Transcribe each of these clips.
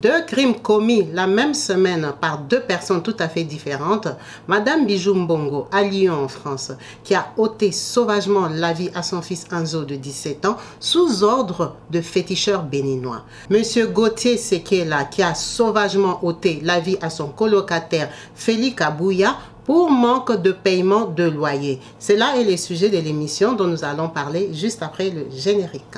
Deux crimes commis la même semaine par deux personnes tout à fait différentes. Madame Bijou Mbongo, à Lyon en France, qui a ôté sauvagement la vie à son fils Anzo de 17 ans sous ordre de féticheurs béninois. Monsieur Gauthier Sekela, qui a sauvagement ôté la vie à son colocataire Félix Kabouya pour manque de paiement de loyer. C'est là le sujet de l'émission dont nous allons parler juste après le générique.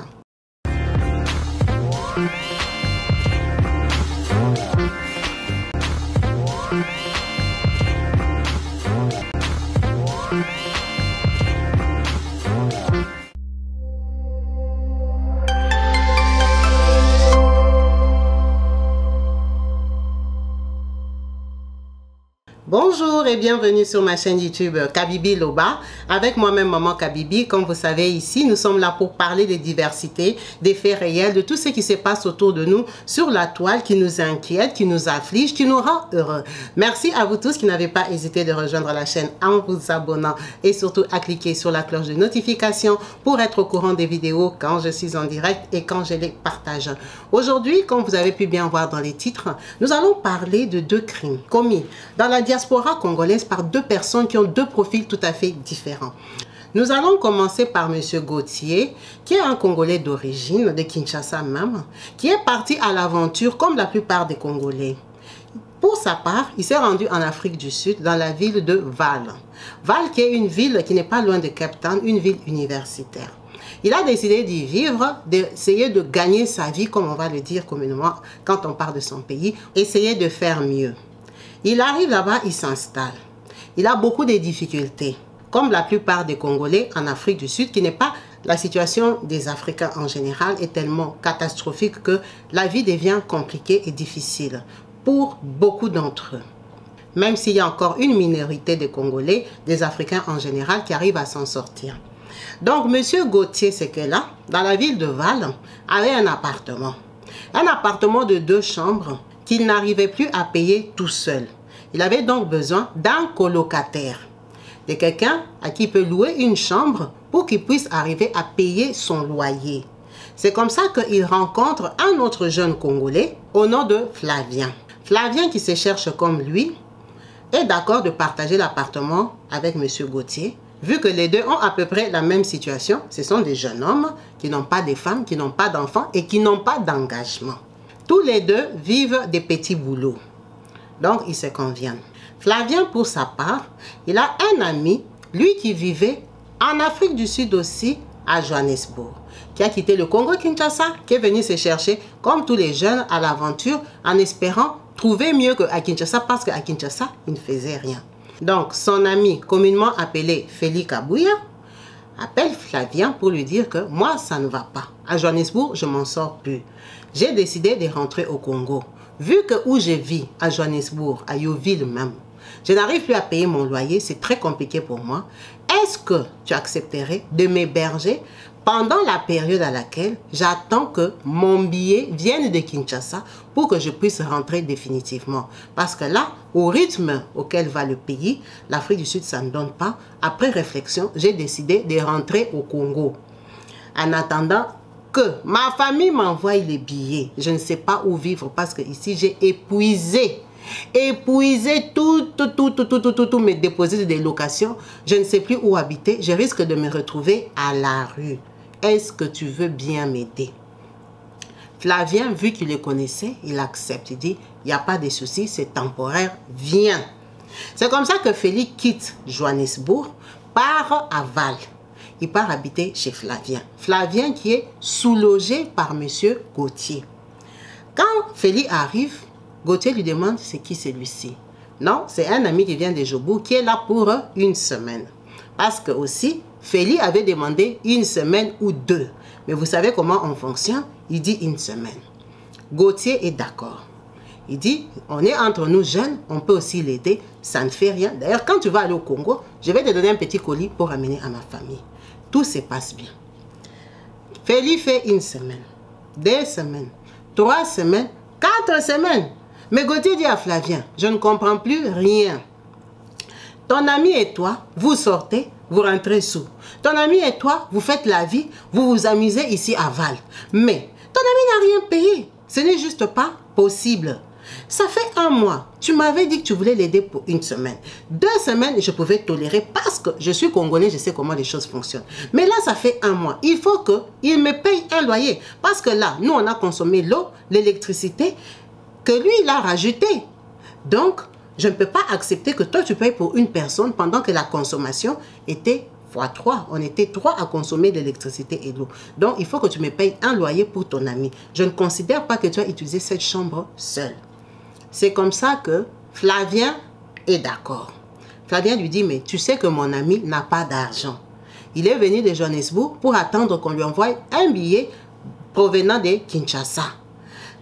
Bonjour et bienvenue sur ma chaîne YouTube Kabibi Loba, avec moi-même Maman Kabibi. Comme vous savez, ici, nous sommes là pour parler des diversités, des faits réels, de tout ce qui se passe autour de nous sur la toile, qui nous inquiète, qui nous afflige, qui nous rend heureux. Merci à vous tous qui n'avez pas hésité de rejoindre la chaîne en vous abonnant et surtout à cliquer sur la cloche de notification pour être au courant des vidéos quand je suis en direct et quand je les partage. Aujourd'hui, comme vous avez pu bien voir dans les titres, nous allons parler de deux crimes commis dans la diaspora congolaise par deux personnes qui ont deux profils tout à fait différents. Nous allons commencer par Monsieur Gauthier, qui est un Congolais d'origine, de Kinshasa même, qui est parti à l'aventure comme la plupart des Congolais. Pour sa part, il s'est rendu en Afrique du Sud, dans la ville de Vaal. Vaal qui est une ville qui n'est pas loin de Cape Town, une ville universitaire. Il a décidé d'y vivre, d'essayer de gagner sa vie, comme on va le dire communément quand on parle de son pays, essayer de faire mieux. Il arrive là-bas, il s'installe. Il a beaucoup de difficultés, comme la plupart des Congolais en Afrique du Sud, qui n'est pas la situation des Africains en général, est tellement catastrophique que la vie devient compliquée et difficile pour beaucoup d'entre eux. Même s'il y a encore une minorité de Congolais, des Africains en général, qui arrivent à s'en sortir. Donc, Monsieur Gauthier Sekela, dans la ville de Vaal, avait un appartement. Un appartement de 2 chambres qu'il n'arrivait plus à payer tout seul. Il avait donc besoin d'un colocataire, de quelqu'un à qui il peut louer une chambre pour qu'il puisse arriver à payer son loyer. C'est comme ça qu'il rencontre un autre jeune Congolais au nom de Flavien. Flavien, qui se cherche comme lui, est d'accord de partager l'appartement avec Monsieur Gauthier, vu que les deux ont à peu près la même situation. Ce sont des jeunes hommes qui n'ont pas de femmes, qui n'ont pas d'enfants et qui n'ont pas d'engagement. Tous les deux vivent des petits boulots. Donc, ils se conviennent. Flavien, pour sa part, il a un ami, lui qui vivait en Afrique du Sud aussi, à Johannesburg, qui a quitté le Congo-Kinshasa, qui est venu se chercher, comme tous les jeunes, à l'aventure, en espérant trouver mieux qu'à Kinshasa, parce qu'à Kinshasa, il ne faisait rien. Donc, son ami, communément appelé Félix Kabouya, appelle Flavien pour lui dire que moi, ça ne va pas. À Johannesburg, je m'en sors plus. J'ai décidé de rentrer au Congo. Vu que où je vis, à Johannesburg, à Yeoville même, je n'arrive plus à payer mon loyer, c'est très compliqué pour moi. Est-ce que tu accepterais de m'héberger pendant la période à laquelle j'attends que mon billet vienne de Kinshasa pour que je puisse rentrer définitivement? Parce que là, au rythme auquel va le pays, l'Afrique du Sud, ça ne donne pas. Après réflexion, j'ai décidé de rentrer au Congo. En attendant que ma famille m'envoie les billets, je ne sais pas où vivre parce que ici, j'ai épuisé tous mes déposits de location. Je ne sais plus où habiter. Je risque de me retrouver à la rue. Est-ce que tu veux bien m'aider? Flavien, vu qu'il le connaissait, il accepte. Il dit, il n'y a pas de souci, c'est temporaire, viens. C'est comme ça que Félix quitte Johannesburg, part à Vaal. Il part habiter chez Flavien. Flavien qui est sous-logé par Monsieur Gauthier. Quand Félix arrive, Gauthier lui demande c'est qui celui-ci. Non, c'est un ami qui vient de Jobou qui est là pour une semaine. Parce que aussi, Félix avait demandé 1 semaine ou 2. Mais vous savez comment on fonctionne? Il dit 1 semaine. Gauthier est d'accord. Il dit, on est entre nous jeunes, on peut aussi l'aider, ça ne fait rien. D'ailleurs, quand tu vas aller au Congo, je vais te donner un petit colis pour ramener à ma famille. Tout se passe bien. Félix fait 1 semaine, 2 semaines, 3 semaines, 4 semaines. Mais Gauthier dit à Flavien, je ne comprends plus rien. Ton ami et toi, vous sortez, vous rentrez sous. Ton ami et toi, vous faites la vie, vous vous amusez ici à Vaal. Mais ton ami n'a rien payé. Ce n'est juste pas possible. Ça fait 1 mois. Tu m'avais dit que tu voulais l'aider pour 1 semaine. 2 semaines, je pouvais tolérer parce que je suis congolais, je sais comment les choses fonctionnent. Mais là, ça fait 1 mois. Il faut qu'il me paye un loyer. Parce que là, nous, on a consommé l'eau, l'électricité, que lui, il a rajouté. Donc, je ne peux pas accepter que toi, tu payes pour une personne pendant que la consommation était x3. On était 3 à consommer de l'électricité et de l'eau. Donc, il faut que tu me payes un loyer pour ton ami. Je ne considère pas que tu as utilisé cette chambre seule. C'est comme ça que Flavien est d'accord. Flavien lui dit, mais tu sais que mon ami n'a pas d'argent. Il est venu de Johannesburg pour attendre qu'on lui envoie un billet provenant de Kinshasa.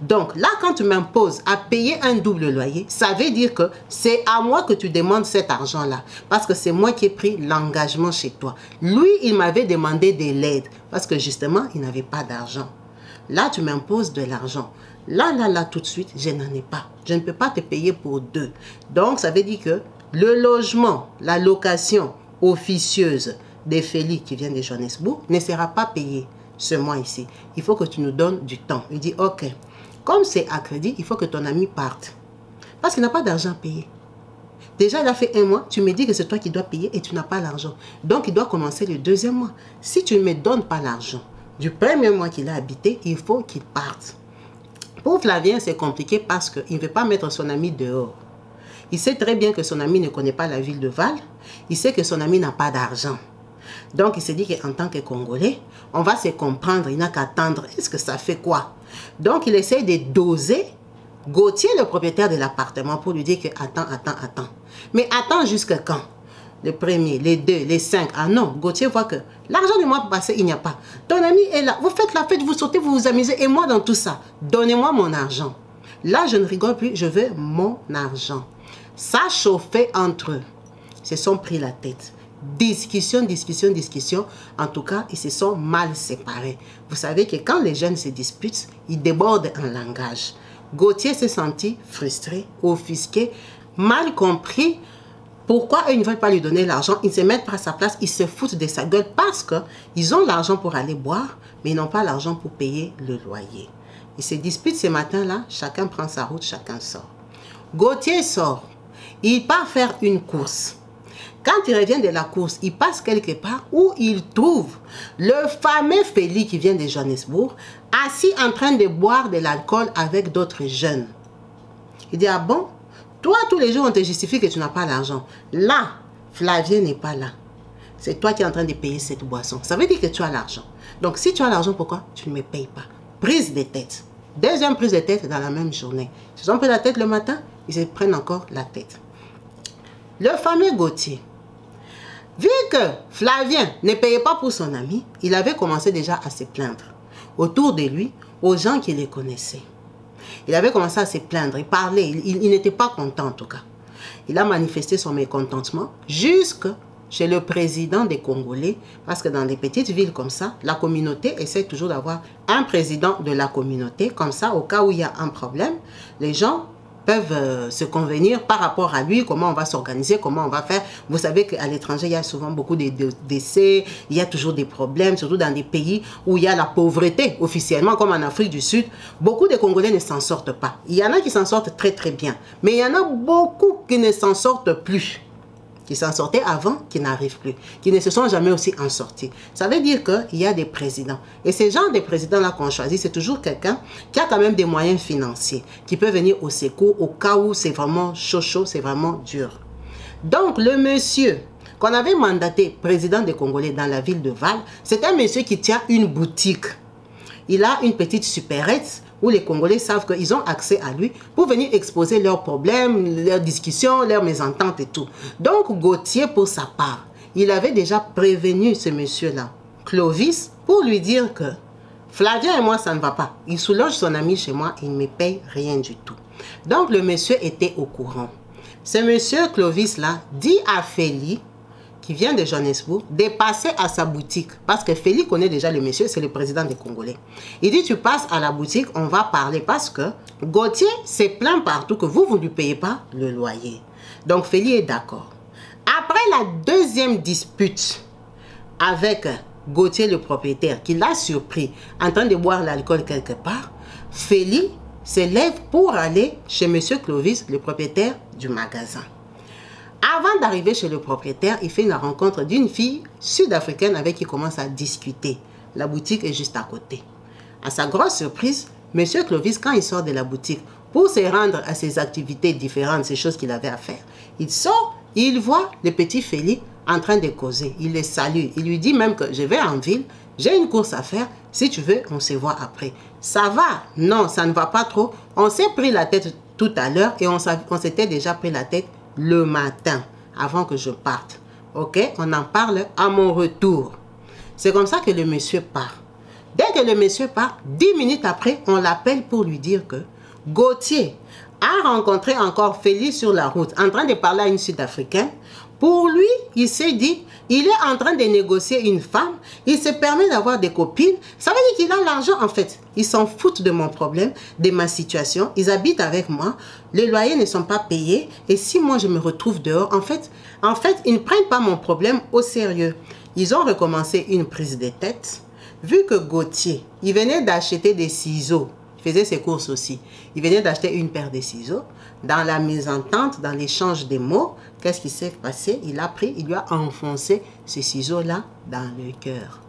Donc là, quand tu m'imposes à payer un double loyer, ça veut dire que c'est à moi que tu demandes cet argent-là. Parce que c'est moi qui ai pris l'engagement chez toi. Lui, il m'avait demandé de l'aide parce que justement, il n'avait pas d'argent. Là, tu m'imposes de l'argent. Là, tout de suite, je n'en ai pas. Je ne peux pas te payer pour 2. Donc, ça veut dire que le logement, la location officieuse de Félix qui vient de Johannesburg ne sera pas payé ce mois ici. Il faut que tu nous donnes du temps. Il dit, ok, comme c'est à crédit, il faut que ton ami parte. Parce qu'il n'a pas d'argent à payer. Déjà, il a fait 1 mois, tu me dis que c'est toi qui dois payer et tu n'as pas l'argent. Donc, il doit commencer le 2e mois. Si tu ne me donnes pas l'argent du 1er mois qu'il a habité, il faut qu'il parte. Pour Flavien, c'est compliqué parce qu'il ne veut pas mettre son ami dehors. Il sait très bien que son ami ne connaît pas la ville de Vaal. Il sait que son ami n'a pas d'argent. Donc, il s'est dit qu'en tant que Congolais, on va se comprendre. Il n'a qu'à attendre. Est-ce que ça fait quoi? Donc, il essaie de doser Gauthier, le propriétaire de l'appartement, pour lui dire que attends. Mais attends jusqu'à quand? Le 1er, les 2, les 5. Ah non, Gauthier voit que l'argent du mois passé, il n'y a pas. Ton ami est là. Vous faites la fête, vous sautez, vous vous amusez. Et moi, dans tout ça, donnez-moi mon argent. Là, je ne rigole plus. Je veux mon argent. Ça chauffait entre eux. Ils se sont pris la tête. Discussion. En tout cas, ils se sont mal séparés. Vous savez que quand les jeunes se disputent, ils débordent en langage. Gauthier s'est senti frustré, offusqué, mal compris. Pourquoi eux ne veulent pas lui donner l'argent? Ils se mettent à sa place, ils se foutent de sa gueule parce qu'ils ont l'argent pour aller boire, mais ils n'ont pas l'argent pour payer le loyer. Ils se disputent ce matin-là, chacun prend sa route, chacun sort. Gauthier sort, il part faire une course. Quand il revient de la course, il passe quelque part où il trouve le fameux Félix qui vient de Johannesburg, assis en train de boire de l'alcool avec d'autres jeunes. Il dit, ah bon? Toi, tous les jours, on te justifie que tu n'as pas l'argent. Là, Flavien n'est pas là. C'est toi qui es en train de payer cette boisson. Ça veut dire que tu as l'argent. Donc, si tu as l'argent, pourquoi tu ne me payes pas? Prise de tête. Deuxième prise de tête dans la même journée. Ils se sont pris la tête le matin, ils se prennent encore la tête. Le fameux Gauthier, vu que Flavien ne payait pas pour son ami, il avait commencé déjà à se plaindre autour de lui, aux gens qui les connaissaient. Il avait commencé à se plaindre, il parlait, il n'était pas content en tout cas. Il a manifesté son mécontentement jusque chez le président des Congolais, parce que dans des petites villes comme ça, la communauté essaie toujours d'avoir un président de la communauté, comme ça, au cas où il y a un problème, les gens peuvent se convenir par rapport à lui, comment on va s'organiser, comment on va faire. Vous savez qu'à l'étranger, il y a souvent beaucoup de décès, il y a toujours des problèmes, surtout dans des pays où il y a la pauvreté officiellement, comme en Afrique du Sud. Beaucoup de Congolais ne s'en sortent pas. Il y en a qui s'en sortent très très bien, mais il y en a beaucoup qui ne s'en sortent plus. Qui s'en sortaient avant, qui n'arrivent plus, qui ne se sont jamais aussi en sortis. Ça veut dire qu'il y a des présidents. Et ces gens de présidents-là qu'on choisit, c'est toujours quelqu'un qui a quand même des moyens financiers, qui peut venir au secours au cas où c'est vraiment chaud, c'est vraiment dur. Donc, le monsieur qu'on avait mandaté président des Congolais dans la ville de Vaal, c'est un monsieur qui tient une boutique. Il a une petite supérette où les Congolais savent qu'ils ont accès à lui pour venir exposer leurs problèmes, leurs discussions, leurs mésententes et tout. Donc, Gauthier, pour sa part, il avait déjà prévenu ce monsieur-là, Clovis, pour lui dire que Flavien et moi, ça ne va pas. Il sous-loge son ami chez moi, il ne me paye rien du tout. Donc, le monsieur était au courant. Ce monsieur Clovis-là dit à Félix, qui vient de Johannesburg, de passer à sa boutique. Parce que Félix connaît déjà le monsieur, c'est le président des Congolais. Il dit, tu passes à la boutique, on va parler. Parce que Gauthier s'est plaint partout que vous ne lui payez pas le loyer. Donc Félix est d'accord. Après la deuxième dispute avec Gauthier, le propriétaire, qui l'a surpris en train de boire l'alcool quelque part, Félix s'élève pour aller chez M. Clovis, le propriétaire du magasin. Avant d'arriver chez le propriétaire, il fait une rencontre d'une fille sud-africaine avec qui il commence à discuter. La boutique est juste à côté. À sa grosse surprise, M. Clovis, quand il sort de la boutique, pour se rendre à ses activités différentes, ces choses qu'il avait à faire, il sort et il voit le petit Félix en train de causer. Il le salue. Il lui dit même que je vais en ville, j'ai une course à faire. Si tu veux, on se voit après. Ça va? Non, ça ne va pas trop. On s'est pris la tête tout à l'heure et on s'était déjà pris la tête le matin, avant que je parte. Ok? On en parle à mon retour. C'est comme ça que le monsieur part. Dès que le monsieur part, 10 minutes après, on l'appelle pour lui dire que Gauthier a rencontré encore Félix sur la route, en train de parler à une Sud-Africaine. Pour lui, il s'est dit, il est en train de négocier une femme, il se permet d'avoir des copines, ça veut dire qu'il a l'argent en fait. Ils s'en foutent de mon problème, de ma situation, ils habitent avec moi, les loyers ne sont pas payés, et si moi je me retrouve dehors, en fait, ils ne prennent pas mon problème au sérieux. Ils ont recommencé une prise de tête, vu que Gauthier, il venait d'acheter des ciseaux, il faisait ses courses aussi, il venait d'acheter une paire de ciseaux. Dans la mésentente, dans l'échange des mots, qu'est-ce qui s'est passé? Il a pris, il lui a enfoncé ces ciseaux-là dans le cœur.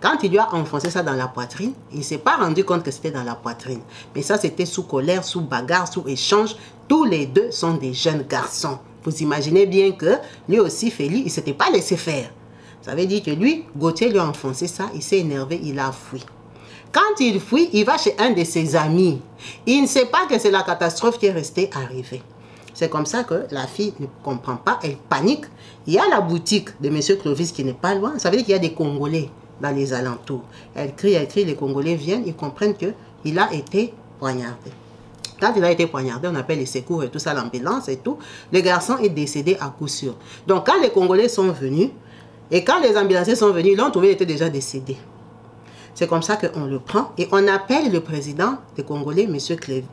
Quand il lui a enfoncé ça dans la poitrine, il ne s'est pas rendu compte que c'était dans la poitrine. Mais ça, c'était sous colère, sous bagarre, sous échange. Tous les deux sont des jeunes garçons. Vous imaginez bien que lui aussi, Félix, il ne s'était pas laissé faire. Ça veut dire que lui, Gauthier lui a enfoncé ça, il s'est énervé, il a fui. Quand il fuit, il va chez un de ses amis. Il ne sait pas que c'est la catastrophe qui est restée arrivée. C'est comme ça que la fille ne comprend pas, elle panique. Il y a la boutique de M. Clovis qui n'est pas loin. Ça veut dire qu'il y a des Congolais dans les alentours. Elle crie, les Congolais viennent, ils comprennent qu'il a été poignardé. Quand il a été poignardé, on appelle les secours et tout ça, l'ambulance et tout. Le garçon est décédé à coup sûr. Donc quand les Congolais sont venus, et quand les ambulanciers sont venus, ils l'ont trouvé, il était déjà décédé. C'est comme ça qu'on le prend et on appelle le président des Congolais, M.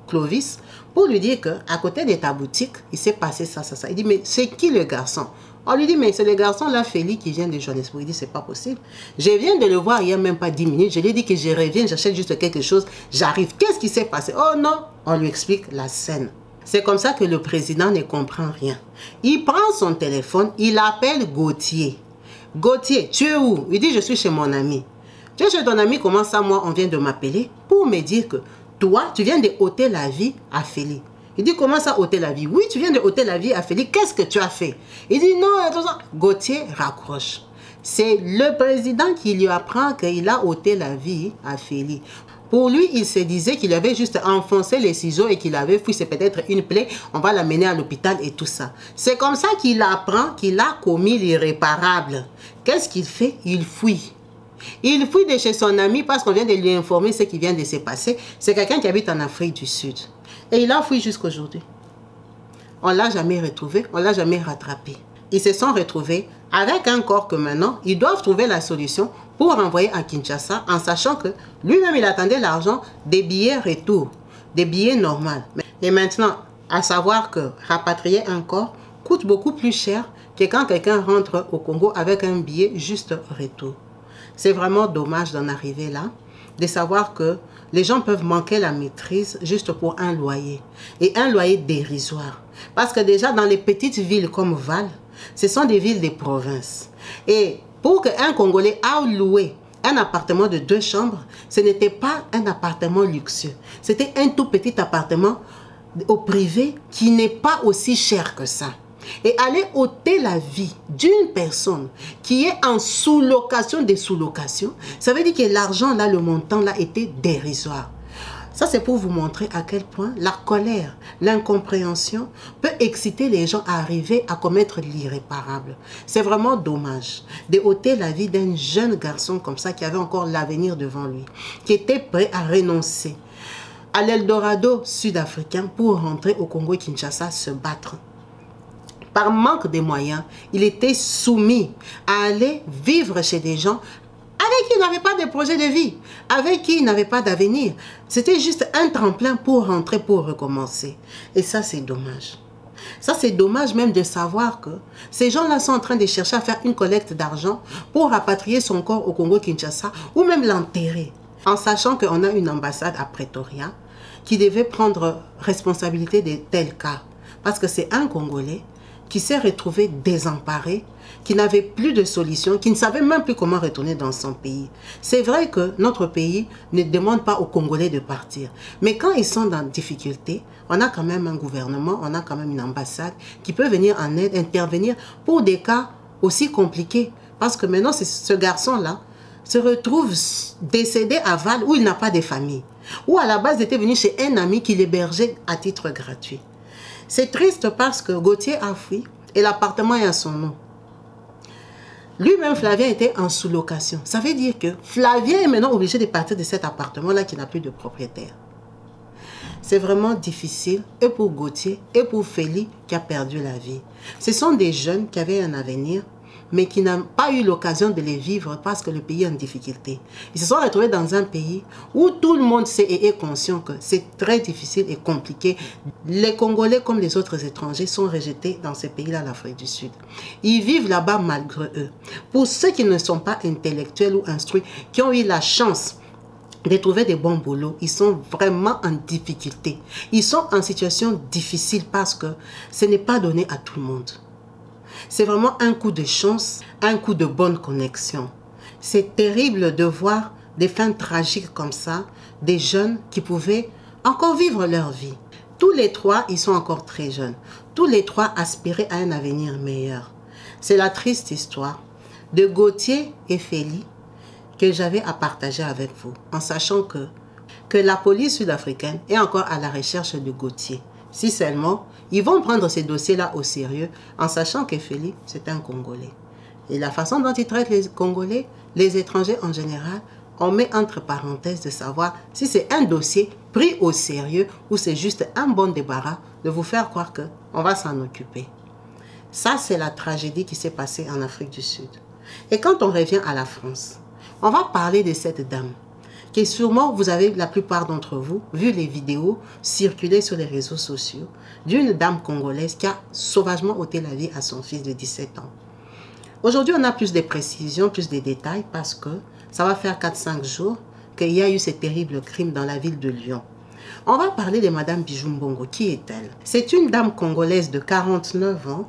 Clovis, pour lui dire qu'à côté de ta boutique, il s'est passé ça. Il dit, mais c'est qui le garçon? On lui dit, mais c'est le garçon là, Félix, qui vient de Johannesburg. Il dit, c'est pas possible. Je viens de le voir il n'y a même pas 10 minutes. Je lui ai dit que je reviens, j'achète juste quelque chose, j'arrive. Qu'est-ce qui s'est passé? Oh non! On lui explique la scène. C'est comme ça que le président ne comprend rien. Il prend son téléphone, il appelle Gauthier. Gauthier, tu es où? Il dit, je suis chez mon ami. Tu es chez ton ami, comment ça, moi, on vient de m'appeler pour me dire que toi, tu viens de ôter la vie à Félix. Il dit, comment ça, ôter la vie? Oui, tu viens de ôter la vie à Félix. Qu'est-ce que tu as fait? Il dit, non, attention. Gauthier raccroche. C'est le président qui lui apprend qu'il a ôté la vie à Félix. Pour lui, il se disait qu'il avait juste enfoncé les ciseaux et qu'il avait fui. C'est peut-être une plaie, on va l'amener à l'hôpital et tout ça. C'est comme ça qu'il apprend qu'il a commis l'irréparable. Qu'est-ce qu'il fait? Il fuit. Il fuit de chez son ami parce qu'on vient de lui informer ce qui vient de se passer. C'est quelqu'un qui habite en Afrique du Sud. Et il a fui jusqu'à aujourd'hui. On ne l'a jamais retrouvé, on ne l'a jamais rattrapé. Ils se sont retrouvés avec un corps que maintenant, ils doivent trouver la solution pour renvoyer à Kinshasa en sachant que lui-même, il attendait l'argent des billets retour, des billets normaux. Et maintenant, à savoir que rapatrier un corps coûte beaucoup plus cher que quand quelqu'un rentre au Congo avec un billet juste retour. C'est vraiment dommage d'en arriver là, de savoir que les gens peuvent manquer la maîtrise juste pour un loyer. Et un loyer dérisoire. Parce que déjà dans les petites villes comme Val, ce sont des villes des provinces. Et pour qu'un Congolais a loué un appartement de 2 chambres, ce n'était pas un appartement luxueux. C'était un tout petit appartement au privé qui n'est pas aussi cher que ça. Et aller ôter la vie d'une personne qui est en sous-location des sous-locations, ça veut dire que l'argent là, le montant là était dérisoire. Ça c'est pour vous montrer à quel point la colère, l'incompréhension peut exciter les gens à arriver à commettre l'irréparable. C'est vraiment dommage de ôter la vie d'un jeune garçon comme ça qui avait encore l'avenir devant lui, qui était prêt à renoncer à l'Eldorado sud-africain pour rentrer au Congo et Kinshasa se battre. Par manque de moyens, il était soumis à aller vivre chez des gens avec qui il n'avait pas de projet de vie, avec qui il n'avait pas d'avenir. C'était juste un tremplin pour rentrer, pour recommencer. Et ça, c'est dommage. Ça, c'est dommage même de savoir que ces gens-là sont en train de chercher à faire une collecte d'argent pour rapatrier son corps au Congo-Kinshasa ou même l'enterrer. en sachant qu'on a une ambassade à Pretoria qui devait prendre responsabilité de tels cas. Parce que c'est un Congolais qui s'est retrouvé désemparé, qui n'avait plus de solution, qui ne savait même plus comment retourner dans son pays. C'est vrai que notre pays ne demande pas aux Congolais de partir. Mais quand ils sont dans difficulté, on a quand même un gouvernement, on a quand même une ambassade qui peut venir en aide, intervenir pour des cas aussi compliqués. Parce que maintenant, ce garçon-là se retrouve décédé à Val où il n'a pas de famille. Ou à la base, il était venu chez un ami qui l'hébergeait à titre gratuit. C'est triste parce que Gauthier a fui et l'appartement est à son nom. Lui-même, Flavien, était en sous-location. Ça veut dire que Flavien est maintenant obligé de partir de cet appartement-là qui n'a plus de propriétaire. C'est vraiment difficile, et pour Gauthier, et pour Félix qui a perdu la vie. Ce sont des jeunes qui avaient un avenir, mais qui n'ont pas eu l'occasion de les vivre parce que le pays est en difficulté. Ils se sont retrouvés dans un pays où tout le monde sait et est conscient que c'est très difficile et compliqué. Les Congolais, comme les autres étrangers, sont rejetés dans ces pays-là, l'Afrique du Sud. Ils vivent là-bas malgré eux. Pour ceux qui ne sont pas intellectuels ou instruits, qui ont eu la chance de trouver des bons boulots, ils sont vraiment en difficulté. Ils sont en situation difficile parce que ce n'est pas donné à tout le monde. C'est vraiment un coup de chance, un coup de bonne connexion. C'est terrible de voir des fins tragiques comme ça, des jeunes qui pouvaient encore vivre leur vie. Tous les trois, ils sont encore très jeunes. Tous les trois aspiraient à un avenir meilleur. C'est la triste histoire de Gauthier et Félix que j'avais à partager avec vous, en sachant que la police sud-africaine est encore à la recherche de Gauthier. Si seulement, ils vont prendre ces dossiers-là au sérieux, en sachant que Félix, c'est un Congolais. Et la façon dont ils traitent les Congolais, les étrangers en général, on met entre parenthèses de savoir si c'est un dossier pris au sérieux ou c'est juste un bon débarras de vous faire croire qu'on va s'en occuper. Ça, c'est la tragédie qui s'est passée en Afrique du Sud. Et quand on revient à la France, on va parler de cette dame qui sûrement vous avez, la plupart d'entre vous, vu les vidéos circuler sur les réseaux sociaux d'une dame congolaise qui a sauvagement ôté la vie à son fils de 17 ans. Aujourd'hui, on a plus de précisions, plus de détails parce que ça va faire 4-5 jours qu'il y a eu ce terrible crime dans la ville de Lyon. On va parler de Madame Bijou Mbongo. Qui est-elle? C'est une dame congolaise de 49 ans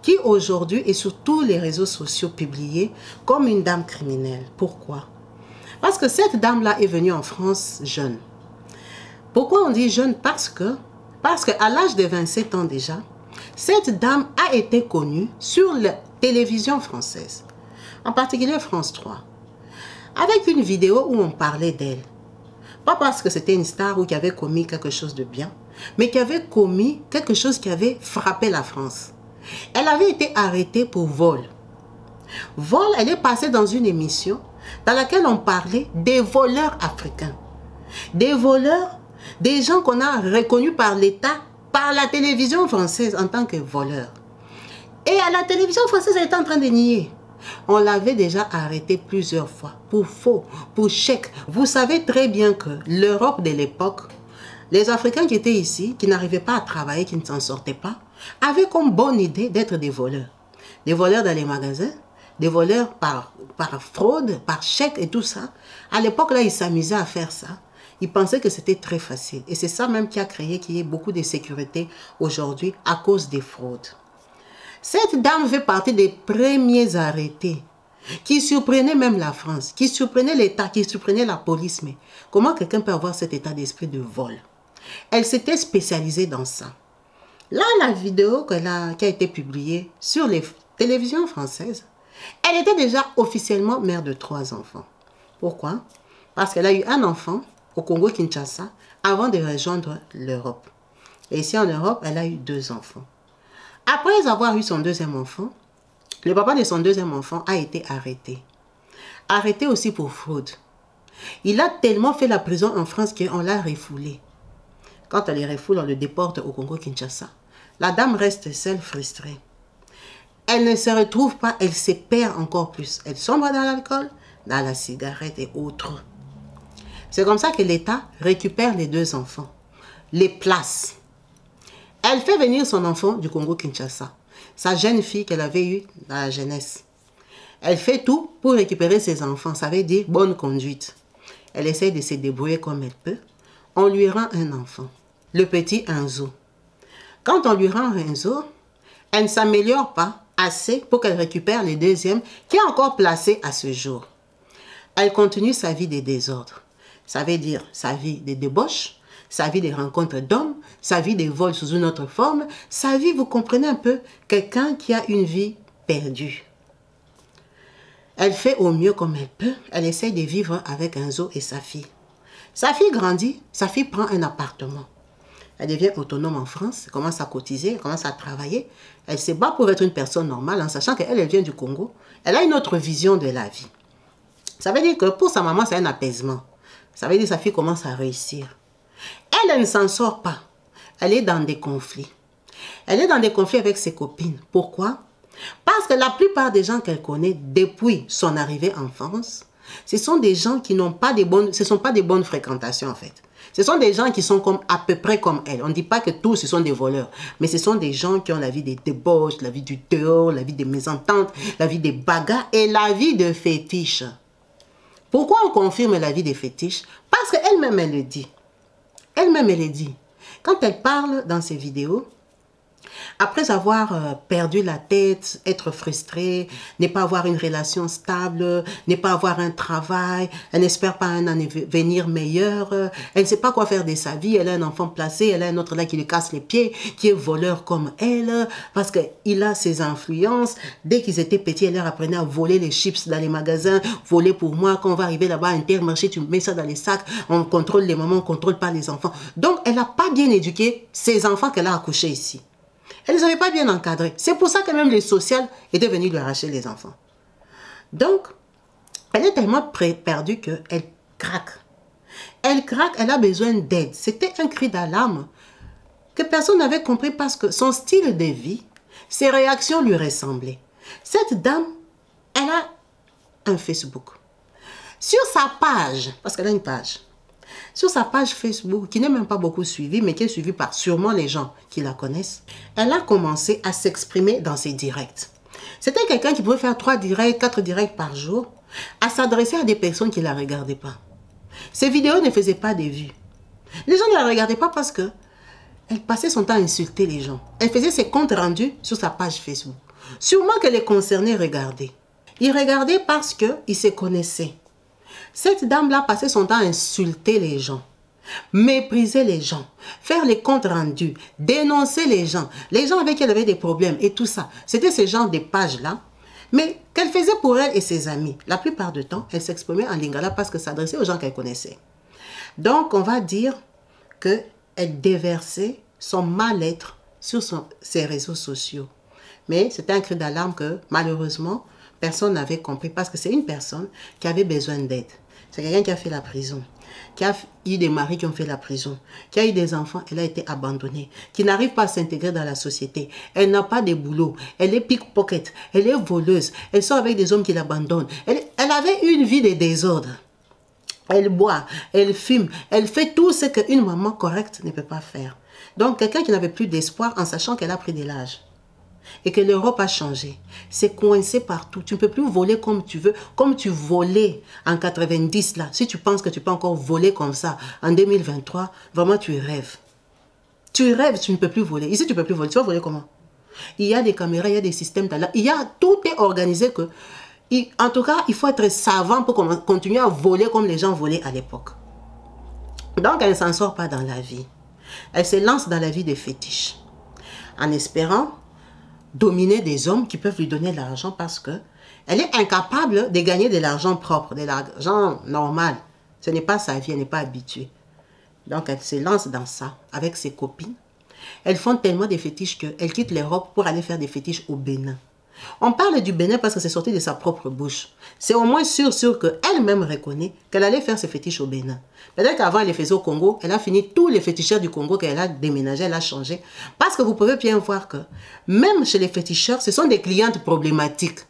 qui aujourd'hui est sur tous les réseaux sociaux publiée comme une dame criminelle. Pourquoi? Parce que cette dame-là est venue en France jeune. Pourquoi on dit jeune? Parce qu'à l'âge de 27 ans déjà, cette dame a été connue sur la télévision française, en particulier France 3, avec une vidéo où on parlait d'elle. Pas parce que c'était une star ou qui avait commis quelque chose de bien, mais qui avait commis quelque chose qui avait frappé la France. Elle avait été arrêtée pour vol. Vol, elle est passée dans une émission dans laquelle on parlait des voleurs africains. Des voleurs, des gens qu'on a reconnus par l'État, par la télévision française en tant que voleurs. Et à la télévision française, elle était en train de nier. On l'avait déjà arrêté plusieurs fois pour faux, pour chèque. Vous savez très bien que l'Europe de l'époque, les Africains qui étaient ici, qui n'arrivaient pas à travailler, qui ne s'en sortaient pas, avaient comme bonne idée d'être des voleurs. Des voleurs dans les magasins, des voleurs par fraude, par chèque et tout ça. À l'époque, là, ils s'amusaient à faire ça. Ils pensaient que c'était très facile. Et c'est ça même qui a créé qu'il y ait beaucoup de sécurité aujourd'hui à cause des fraudes. Cette dame fait partie des premiers arrêtés qui surprenaient même la France, qui surprenaient l'État, qui surprenaient la police. Mais comment quelqu'un peut avoir cet état d'esprit de vol? Elle s'était spécialisée dans ça. Là, la vidéo qui a été publiée sur les télévisions françaises, elle était déjà officiellement mère de 3 enfants. Pourquoi? Parce qu'elle a eu un enfant au Congo-Kinshasa avant de rejoindre l'Europe. Et ici en Europe, elle a eu 2 enfants. Après avoir eu son 2e enfant, le papa de son 2e enfant a été arrêté. Arrêté aussi pour fraude. Il a tellement fait la prison en France qu'on l'a refoulé. Quand on les refoule, on le déporte au Congo-Kinshasa. La dame reste seule, frustrée. Elle ne se retrouve pas, elle se perd encore plus. Elle sombre dans l'alcool, dans la cigarette et autres. C'est comme ça que l'État récupère les 2 enfants, les place. Elle fait venir son enfant du Congo-Kinshasa, sa jeune fille qu'elle avait eue dans la jeunesse. Elle fait tout pour récupérer ses enfants, ça veut dire bonne conduite. Elle essaie de se débrouiller comme elle peut. On lui rend un enfant, le petit Enzo. Quand on lui rend Enzo, elle ne s'améliore pas assez pour qu'elle récupère le deuxième qui est encore placé à ce jour. Elle continue sa vie de désordre. Ça veut dire sa vie de débauche, sa vie de rencontres d'hommes, sa vie de vol sous une autre forme, sa vie, vous comprenez un peu, quelqu'un qui a une vie perdue. Elle fait au mieux comme elle peut, elle essaie de vivre avec Enzo et sa fille. Sa fille grandit, sa fille prend un appartement. Elle devient autonome en France, elle commence à cotiser, elle commence à travailler. Elle se bat pour être une personne normale en sachant qu'elle vient du Congo. Elle a une autre vision de la vie. Ça veut dire que pour sa maman, c'est un apaisement. Ça veut dire que sa fille commence à réussir. Elle ne s'en sort pas. Elle est dans des conflits. Elle est dans des conflits avec ses copines. Pourquoi? Parce que la plupart des gens qu'elle connaît depuis son arrivée en France, ce sont des gens qui n'ont pas de bonnes, ce sont pas des bonnes fréquentations en fait. Ce sont des gens qui sont comme, à peu près comme elle. On ne dit pas que tous ce sont des voleurs, mais ce sont des gens qui ont la vie des débauches, la vie du dehors, la vie des mésententes, la vie des bagarres et la vie de fétiches. Pourquoi on confirme la vie des fétiches? Parce qu'elle-même, elle le dit. Elle-même, elle le dit. Quand elle parle dans ses vidéos, après avoir perdu la tête, être frustrée, ne pas avoir une relation stable, ne pas avoir un travail, elle n'espère pas un avenir meilleur, elle ne sait pas quoi faire de sa vie, elle a un enfant placé, elle a un autre là qui lui casse les pieds, qui est voleur comme elle, parce qu'il a ses influences. Dès qu'ils étaient petits, elle leur apprenait à voler les chips dans les magasins, voler pour moi, quand on va arriver là-bas à Intermarché, tu mets ça dans les sacs, on contrôle les mamans, on ne contrôle pas les enfants. Donc, elle n'a pas bien éduqué ses enfants qu'elle a accouchés ici. Elle ne les avait pas bien encadrés. C'est pour ça que même les sociales étaient venus lui arracher les enfants. Donc, elle est tellement perdue qu'elle craque. Elle craque, elle a besoin d'aide. C'était un cri d'alarme que personne n'avait compris parce que son style de vie, ses réactions lui ressemblaient. Cette dame, elle a un Facebook. Sur sa page, parce qu'elle a une page, sur sa page Facebook, qui n'est même pas beaucoup suivie, mais qui est suivie par sûrement les gens qui la connaissent, elle a commencé à s'exprimer dans ses directs. C'était quelqu'un qui pouvait faire 3 directs, 4 directs par jour, à s'adresser à des personnes qui ne la regardaient pas. Ses vidéos ne faisaient pas de vues. Les gens ne la regardaient pas parce que elle passait son temps à insulter les gens. Elle faisait ses comptes rendus sur sa page Facebook. Sûrement que les concernés regardaient. Ils regardaient parce qu'ils se connaissaient. Cette dame-là passait son temps à insulter les gens, mépriser les gens, faire les comptes rendus, dénoncer les gens avec qui elle avait des problèmes et tout ça. C'était ce genre de pages-là, mais qu'elle faisait pour elle et ses amis. La plupart du temps, elle s'exprimait en lingala parce que ça s'adressait aux gens qu'elle connaissait. Donc, on va dire qu'elle déversait son mal-être sur ses réseaux sociaux. Mais c'était un cri d'alarme que, malheureusement, personne n'avait compris parce que c'est une personne qui avait besoin d'aide. C'est quelqu'un qui a fait la prison, qui a eu des maris qui ont fait la prison, qui a eu des enfants, elle a été abandonnée, qui n'arrive pas à s'intégrer dans la société. Elle n'a pas de boulot, elle est pickpocket, elle est voleuse, elle sort avec des hommes qui l'abandonnent. Elle avait une vie de désordre. Elle boit, elle fume, elle fait tout ce qu'une maman correcte ne peut pas faire. Donc quelqu'un qui n'avait plus d'espoir en sachant qu'elle a pris de l'âge. Et que l'Europe a changé. C'est coincé partout. Tu ne peux plus voler comme tu veux, comme tu volais en 90 là. Si tu penses que tu peux encore voler comme ça en 2023, vraiment tu rêves. Tu rêves, tu ne peux plus voler. Ici tu ne peux plus voler. Tu vas voler comment? Il y a des caméras, il y a des systèmes. Tout est organisé que... En tout cas, il faut être savant pour continuer à voler comme les gens volaient à l'époque. Donc elle ne s'en sort pas dans la vie. Elle se lance dans la vie des fétiches. En espérant dominer des hommes qui peuvent lui donner de l'argent parce que elle est incapable de gagner de l'argent propre, de l'argent normal. Ce n'est pas sa vie, elle n'est pas habituée. Donc elle se lance dans ça avec ses copines. Elles font tellement de fétiches qu'elles quittent l'Europe pour aller faire des fétiches au Bénin. On parle du Bénin parce que c'est sorti de sa propre bouche. C'est au moins sûr qu'elle-même reconnaît qu'elle allait faire ses fétiches au Bénin. Peut-être qu'avant elle les faisait au Congo, elle a fini tous les féticheurs du Congo qu'elle a déménagé, elle a changé. Parce que vous pouvez bien voir que même chez les féticheurs, ce sont des clientes problématiques.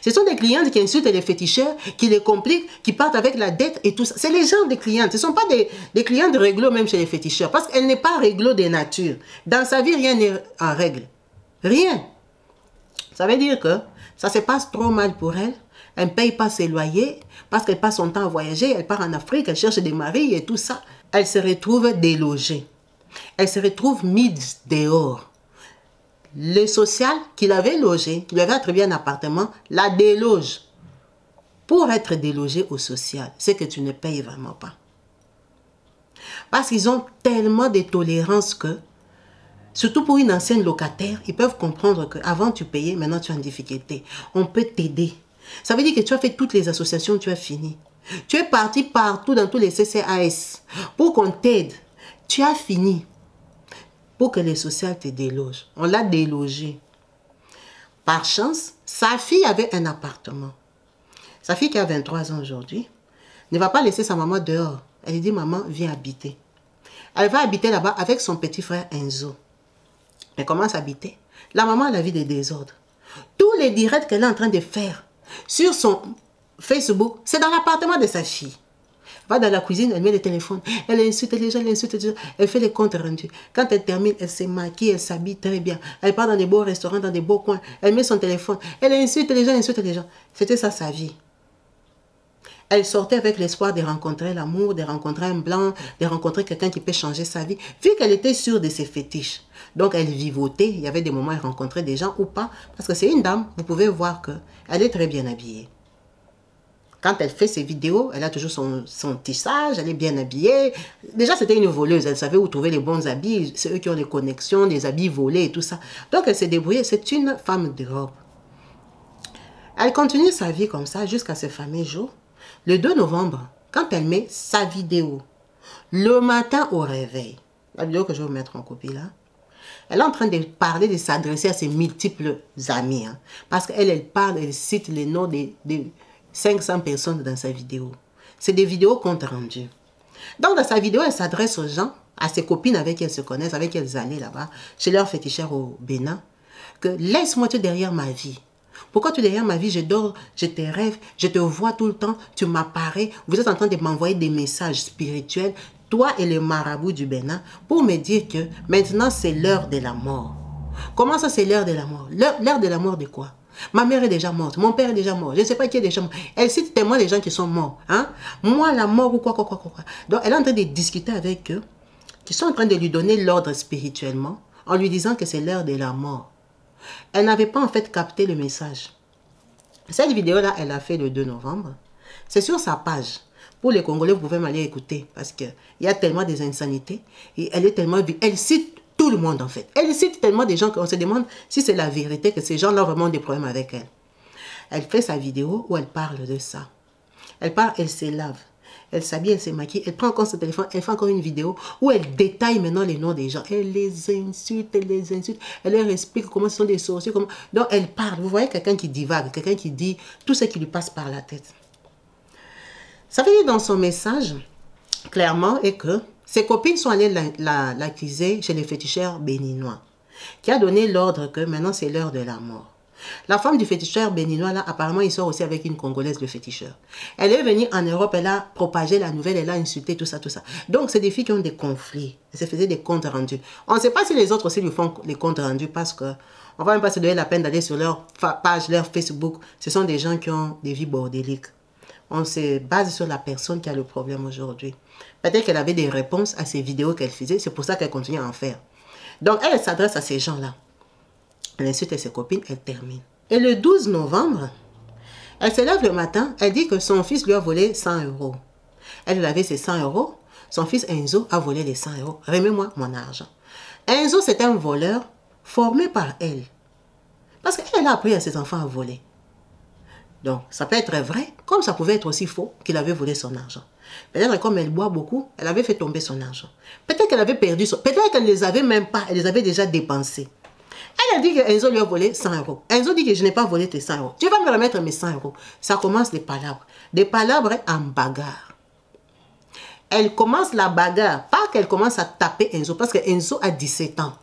Ce sont des clientes qui insultent les féticheurs, qui les compliquent, qui partent avec la dette et tout ça. C'est les gens des clientes. Ce ne sont pas des clientes réglo même chez les féticheurs. Parce qu'elle n'est pas réglo de nature. Dans sa vie, rien n'est en règle. Rien. Ça veut dire que ça se passe trop mal pour elle. Elle ne paye pas ses loyers parce qu'elle passe son temps à voyager, elle part en Afrique, elle cherche des maris et tout ça. Elle se retrouve délogée. Elle se retrouve mise dehors. Le social qui l'avait logé, qui lui avait attribué un appartement, la déloge. Pour être délogé au social, c'est que tu ne payes vraiment pas. Parce qu'ils ont tellement de tolérance que, surtout pour une ancienne locataire, ils peuvent comprendre qu'avant tu payais, maintenant tu es en difficulté. On peut t'aider. Ça veut dire que tu as fait toutes les associations, tu as fini. Tu es parti partout dans tous les CCAS pour qu'on t'aide. Tu as fini. Pour que le social te déloge. On l'a délogé. Par chance, sa fille avait un appartement. Sa fille qui a 23 ans aujourd'hui ne va pas laisser sa maman dehors. Elle lui dit, maman, viens habiter. Elle va habiter là-bas avec son petit frère Enzo. Elle commence à habiter. La maman a la vie de désordre. Tous les directs qu'elle est en train de faire sur son Facebook, c'est dans l'appartement de sa fille. Elle va dans la cuisine, elle met le téléphone, elle insulte les gens, elle fait les comptes rendus. Quand elle termine, elle se maquille, elle s'habille très bien. Elle part dans des beaux restaurants, dans des beaux coins. Elle met son téléphone, elle insulte les gens, C'était ça sa vie. Elle sortait avec l'espoir de rencontrer l'amour, de rencontrer un blanc, de rencontrer quelqu'un qui peut changer sa vie, vu qu'elle était sûre de ses fétiches. Donc elle vivotait, il y avait des moments où elle rencontrait des gens ou pas, parce que c'est une dame, vous pouvez voir qu'elle est très bien habillée. Quand elle fait ses vidéos, elle a toujours son tissage, elle est bien habillée. Déjà, c'était une voleuse, elle savait où trouver les bons habits, c'est eux qui ont les connexions, des habits volés et tout ça. Donc elle s'est débrouillée, c'est une femme de robe. Elle continue sa vie comme ça jusqu'à ce fameux jour. Le 2 novembre, quand elle met sa vidéo, le matin au réveil, la vidéo que je vais vous mettre en copie là, elle est en train de parler, de s'adresser à ses multiples amis. Hein, parce qu'elle parle, elle cite les noms de 500 personnes dans sa vidéo. C'est des vidéos compte rendu. Donc dans sa vidéo, elle s'adresse aux gens, à ses copines avec qui elles se connaissent, avec qui elles allaient là-bas, chez leur féticheur au Bénin, que laisse-moi tu derrière ma vie. Pourquoi tu es derrière ma vie? Je dors, je te rêve, je te vois tout le temps, tu m'apparais. Vous êtes en train de m'envoyer des messages spirituels, toi et le marabout du Bénin, pour me dire que maintenant c'est l'heure de la mort. Comment ça c'est l'heure de la mort? L'heure de la mort de quoi? Ma mère est déjà morte, mon père est déjà mort, je ne sais pas qui est déjà mort. Elle cite tellement les gens qui sont morts. Hein? Moi, la mort ou quoi. Donc elle est en train de discuter avec eux, qui sont en train de lui donner l'ordre spirituellement, en lui disant que c'est l'heure de la mort. Elle n'avait pas en fait capté le message. Cette vidéo-là, elle a fait le 2 novembre. C'est sur sa page. Pour les Congolais, vous pouvez m'aller écouter parce qu'il y a tellement des insanités. Et elle est tellement... Elle cite tout le monde en fait. Elle cite tellement des gens qu'on se demande si c'est la vérité, que ces gens-là ont vraiment des problèmes avec elle. Elle fait sa vidéo où elle parle de ça. Elle parle, elle se lave. Elle s'habille, elle se maquille, elle prend encore son téléphone, elle fait encore une vidéo où elle détaille maintenant les noms des gens. Elle les insulte, elle leur explique comment ce sont des sorciers. Comment... Donc elle parle. Vous voyez quelqu'un qui divague, quelqu'un qui dit tout ce qui lui passe par la tête. Ça veut dire dans son message, clairement, est que ses copines sont allées l'accuser chez les féticheurs béninois, qui a donné l'ordre que maintenant c'est l'heure de la mort. La femme du féticheur béninois, là, apparemment, il sort aussi avec une Congolaise, le féticheur. Elle est venue en Europe, elle a propagé la nouvelle, elle a insulté, tout ça. Donc, c'est des filles qui ont des conflits. Elles se faisaient des comptes rendus. On ne sait pas si les autres aussi lui font les comptes rendus parce qu'on ne va même pas se donner la peine d'aller sur leur page, leur Facebook. Ce sont des gens qui ont des vies bordéliques. On se base sur la personne qui a le problème aujourd'hui. Peut-être qu'elle avait des réponses à ces vidéos qu'elle faisait, c'est pour ça qu'elle continue à en faire. Donc, elle s'adresse à ces gens-là. Elle insulte ses copines, elle termine. Et le 12 novembre, elle se lève le matin, elle dit que son fils lui a volé 100 €. Elle avait ses 100 €, son fils Enzo a volé les 100 €. Remets-moi mon argent. Enzo, c'est un voleur formé par elle. Parce qu'elle a appris à ses enfants à voler. Donc, ça peut être vrai, comme ça pouvait être aussi faux qu'il avait volé son argent. Peut-être comme elle boit beaucoup, elle avait fait tomber son argent. Peut-être qu'elle avait perdu son... Peut-être qu'elle ne les avait même pas, elle les avait déjà dépensés. Elle a dit que Enzo lui a volé 100 €. Enzo dit que je n'ai pas volé tes 100 €. Tu vas me remettre mes 100 €. Ça commence des palabres. Des palabres en bagarre. Elle commence la bagarre. Pas qu'elle commence à taper Enzo. Parce que Enzo a 17 ans.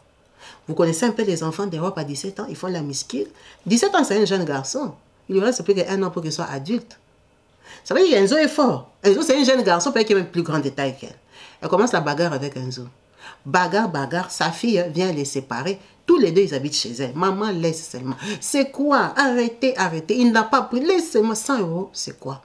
Vous connaissez un peu les enfants d'Europe à 17 ans. Ils font la misquille. 17 ans, c'est un jeune garçon. Il lui reste plus qu'un an pour qu'il soit adulte. Ça veut dire qu'Enzo est fort. Enzo, c'est un jeune garçon, peut-être qu'il est même plus grand détail qu'elle. Elle commence la bagarre avec Enzo. Bagarre, bagarre, sa fille vient les séparer. Tous les deux, ils habitent chez elle. Maman, laisse seulement. C'est quoi? Arrêtez, arrêtez. Il n'a pas pris. Laissez-moi 100 €. C'est quoi?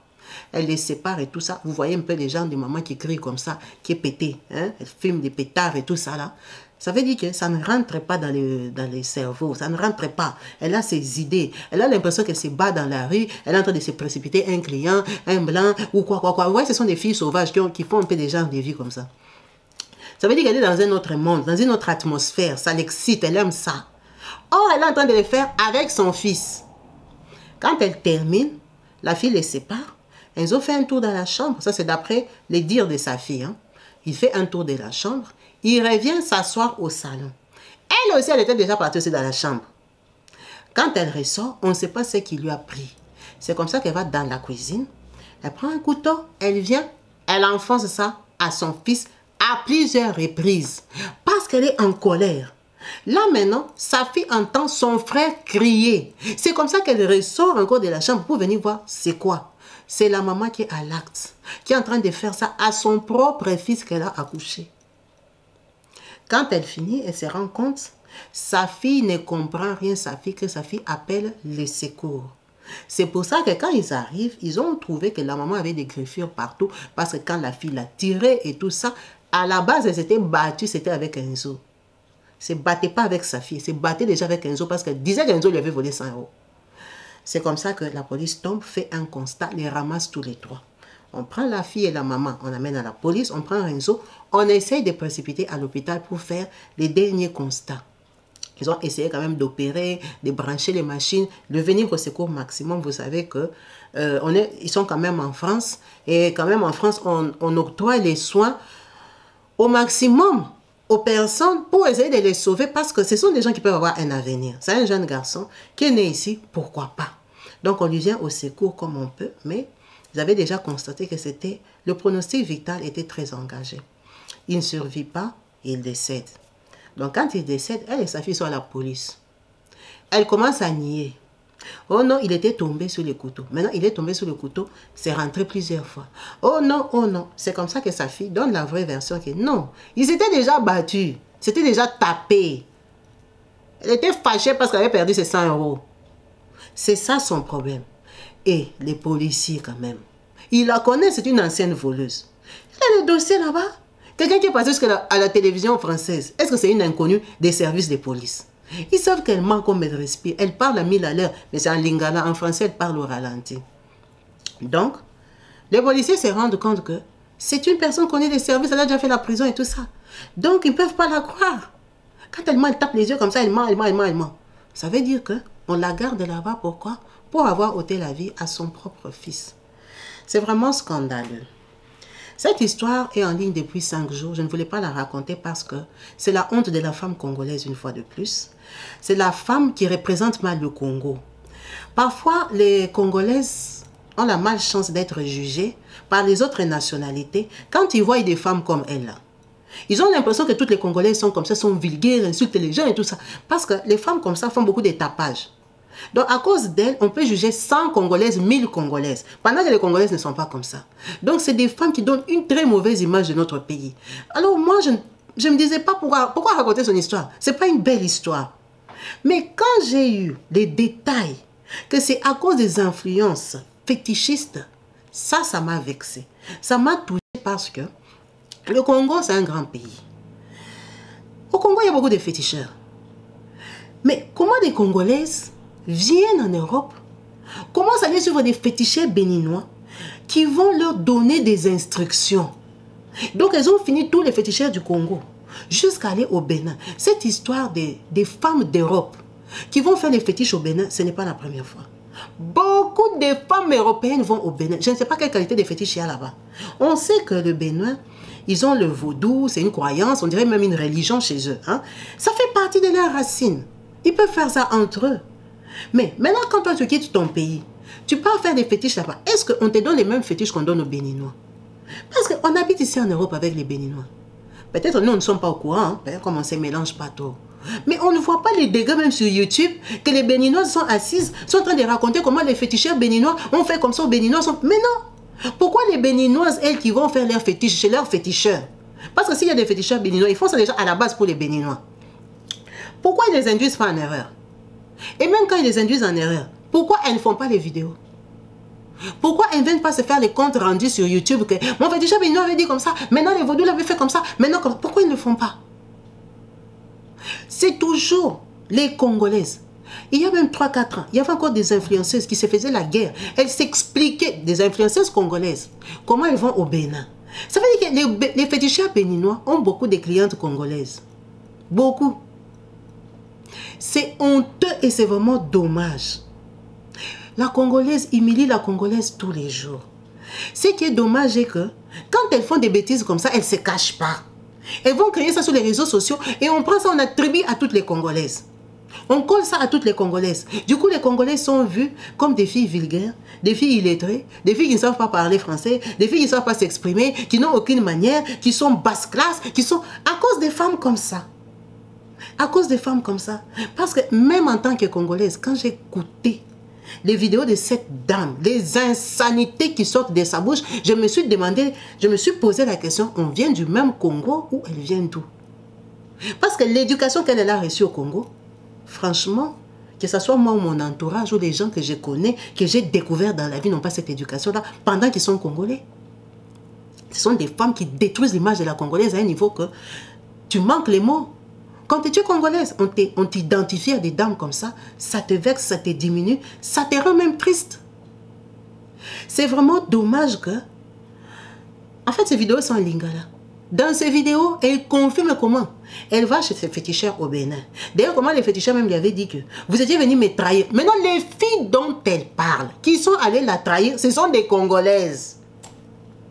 Elle les sépare et tout ça. Vous voyez un peu les gens de maman qui crient comme ça, qui est pété. Hein? Elle fume des pétards et tout ça là. Ça veut dire que ça ne rentre pas dans les cerveaux. Ça ne rentre pas. Elle a ses idées. Elle a l'impression qu'elle se bat dans la rue. Elle est en train de se précipiter un client, un blanc ou quoi. Vous voyez, ce sont des filles sauvages qui font un peu des genres de vie comme ça. Ça veut dire qu'elle est dans un autre monde, dans une autre atmosphère. Ça l'excite, elle aime ça. Or, elle est en train de le faire avec son fils. Quand elle termine, la fille les sépare. Ils ont fait un tour dans la chambre. Ça, c'est d'après les dires de sa fille. Hein. Il fait un tour de la chambre. Il revient s'asseoir au salon. Elle aussi, elle était déjà partie aussi dans la chambre. Quand elle ressort, on ne sait pas ce qu'il lui a pris. C'est comme ça qu'elle va dans la cuisine. Elle prend un couteau, elle vient, elle enfonce ça à son fils à plusieurs reprises. Parce qu'elle est en colère. Là maintenant, sa fille entend son frère crier. C'est comme ça qu'elle ressort encore de la chambre pour venir voir c'est quoi. C'est la maman qui est à l'acte, qui est en train de faire ça à son propre fils qu'elle a accouché. Quand elle finit, elle se rend compte, sa fille ne comprend rien, que sa fille appelle les secours. C'est pour ça que quand ils arrivent, ils ont trouvé que la maman avait des griffures partout, parce que quand la fille l'a tirée et tout ça, à la base, elle s'était battue, c'était avec Enzo. Elle ne se battait pas avec sa fille, elle se battait déjà avec Enzo parce qu'elle disait qu'Enzo lui avait volé 100 €. C'est comme ça que la police tombe, fait un constat, les ramasse tous les trois. On prend la fille et la maman, on amène à la police, on prend Renzo, on essaye de précipiter à l'hôpital pour faire les derniers constats. Ils ont essayé quand même d'opérer, de brancher les machines, de venir au secours maximum. Vous savez que ils sont quand même en France, et quand même en France, on octroie les soins au maximum aux personnes pour essayer de les sauver parce que ce sont des gens qui peuvent avoir un avenir. C'est un jeune garçon qui est né ici, pourquoi pas? Donc on lui vient au secours comme on peut, mais vous avez déjà constaté que le pronostic vital était très engagé. Il ne survit pas, il décède. Donc quand il décède, elle et sa fille sont à la police. Elle commence à nier. Oh non, il était tombé sur le couteau. Maintenant, il est tombé sur le couteau, c'est rentré plusieurs fois. Oh non, oh non. C'est comme ça que sa fille donne la vraie version que non, ils s'étaient déjà battus, c'était déjà tapé. Elle était fâchée parce qu'elle avait perdu ses 100 €. C'est ça son problème. Et les policiers quand même, ils la connaissent, c'est une ancienne voleuse. Il y a le dossier là-bas. Quelqu'un qui est passé jusqu'à la télévision française, est-ce que c'est une inconnue des services de police? Ils savent qu'elle ment comme elle respire. Elle parle à 1000 à l'heure, mais c'est en lingala. En français, elle parle au ralenti. Donc, les policiers se rendent compte que c'est une personne connue des services, elle a déjà fait la prison et tout ça. Donc, ils ne peuvent pas la croire. Quand elle ment, elle tape les yeux comme ça, elle ment, elle ment, elle ment, elle ment. Ça veut dire qu'on la garde là-bas, pourquoi? Pour avoir ôté la vie à son propre fils. C'est vraiment scandaleux. Cette histoire est en ligne depuis 5 jours. Je ne voulais pas la raconter parce que c'est la honte de la femme congolaise une fois de plus. C'est la femme qui représente mal le Congo. Parfois, les Congolaises ont la malchance d'être jugées par les autres nationalités quand ils voient des femmes comme elle. Ils ont l'impression que toutes les Congolaises sont comme ça, sont vulgaires, insultent les gens et tout ça. Parce que les femmes comme ça font beaucoup de tapage. Donc, à cause d'elle, on peut juger 100 Congolaises, 1000 Congolaises. Pendant que les Congolaises ne sont pas comme ça. Donc, c'est des femmes qui donnent une très mauvaise image de notre pays. Alors, moi, je me disais pas pourquoi raconter son histoire. Ce n'est pas une belle histoire. Mais quand j'ai eu les détails, que c'est à cause des influences fétichistes, ça m'a vexé. Ça m'a touché parce que le Congo, c'est un grand pays. Au Congo, il y a beaucoup de féticheurs. Mais comment des Congolaises viennent en Europe, commencent à aller suivre des féticheurs béninois qui vont leur donner des instructions. Donc, elles ont fini tous les féticheurs du Congo jusqu'à aller au Bénin. Cette histoire des femmes d'Europe qui vont faire les fétiches au Bénin, ce n'est pas la première fois. Beaucoup de femmes européennes vont au Bénin. Je ne sais pas quelle qualité de fétiche il y a là-bas. On sait que le Bénin, ils ont le vaudou, c'est une croyance, on dirait même une religion chez eux. Hein? Ça fait partie de leurs racines. Ils peuvent faire ça entre eux. Mais maintenant, quand toi, tu quittes ton pays, tu pars faire des fétiches là-bas. Est-ce qu'on te donne les mêmes fétiches qu'on donne aux Béninois? Parce qu'on habite ici en Europe avec les Béninois. Peut-être nous ne sommes pas au courant, hein, comme on ne se mélange pas trop. Mais on ne voit pas les dégâts même sur YouTube, que les Béninoises sont assises, sont en train de raconter comment les féticheurs béninois ont fait comme ça aux Béninois. Mais non! Pourquoi les Béninoises, elles, qui vont faire leurs fétiches chez leurs féticheurs? Parce que s'il y a des féticheurs béninois, ils font ça déjà à la base pour les béninois. Pourquoi ils les induisent pas en erreur? Et même quand ils les induisent en erreur, pourquoi elles ne font pas les vidéos? Pourquoi elles ne viennent pas se faire les comptes rendus sur YouTube que mon féticheur béninois avait dit comme ça, maintenant les vaudous l'avaient fait comme ça, maintenant comme... Pourquoi ils ne le font pas? C'est toujours les Congolaises. Il y a même 3-4 ans, il y avait encore des influenceuses qui se faisaient la guerre. Elles s'expliquaient, des influenceuses congolaises, comment elles vont au Bénin. Ça veut dire que les féticheurs béninois ont beaucoup de clientes congolaises. Beaucoup. C'est honteux et c'est vraiment dommage. La Congolaise humilie la Congolaise tous les jours. Ce qui est dommage est que quand elles font des bêtises comme ça, elles ne se cachent pas. Elles vont créer ça sur les réseaux sociaux et on prend ça, on attribue à toutes les Congolaises. On colle ça à toutes les Congolaises. Du coup, les Congolaises sont vues comme des filles vulgaires, des filles illettrées, des filles qui ne savent pas parler français, des filles qui ne savent pas s'exprimer, qui n'ont aucune manière, qui sont basse classe, qui sont à cause des femmes comme ça. À cause des femmes comme ça. Parce que même en tant que Congolaise, quand j'ai écouté les vidéos de cette dame, les insanités qui sortent de sa bouche, je me suis demandé, je me suis posé la question, on vient du même Congo ou elle vient d'où? Parce que l'éducation qu'elle a reçue au Congo, franchement, que ce soit moi ou mon entourage ou les gens que je connais, que j'ai découvert dans la vie, n'ont pas cette éducation-là pendant qu'ils sont congolais. Ce sont des femmes qui détruisent l'image de la Congolaise à un niveau que tu manques les mots. Quand tu es congolaise, on t'identifie à des dames comme ça te vexe, ça te diminue, ça te rend même triste. C'est vraiment dommage que... En fait, ces vidéos sont en lingala. Dans ces vidéos, elle confirme comment elle va chez ses féticheurs au Bénin. D'ailleurs, comment les féticheurs même lui avaient dit que vous étiez venus me trahir. Maintenant, les filles dont elle parle, qui sont allées la trahir, ce sont des Congolaises.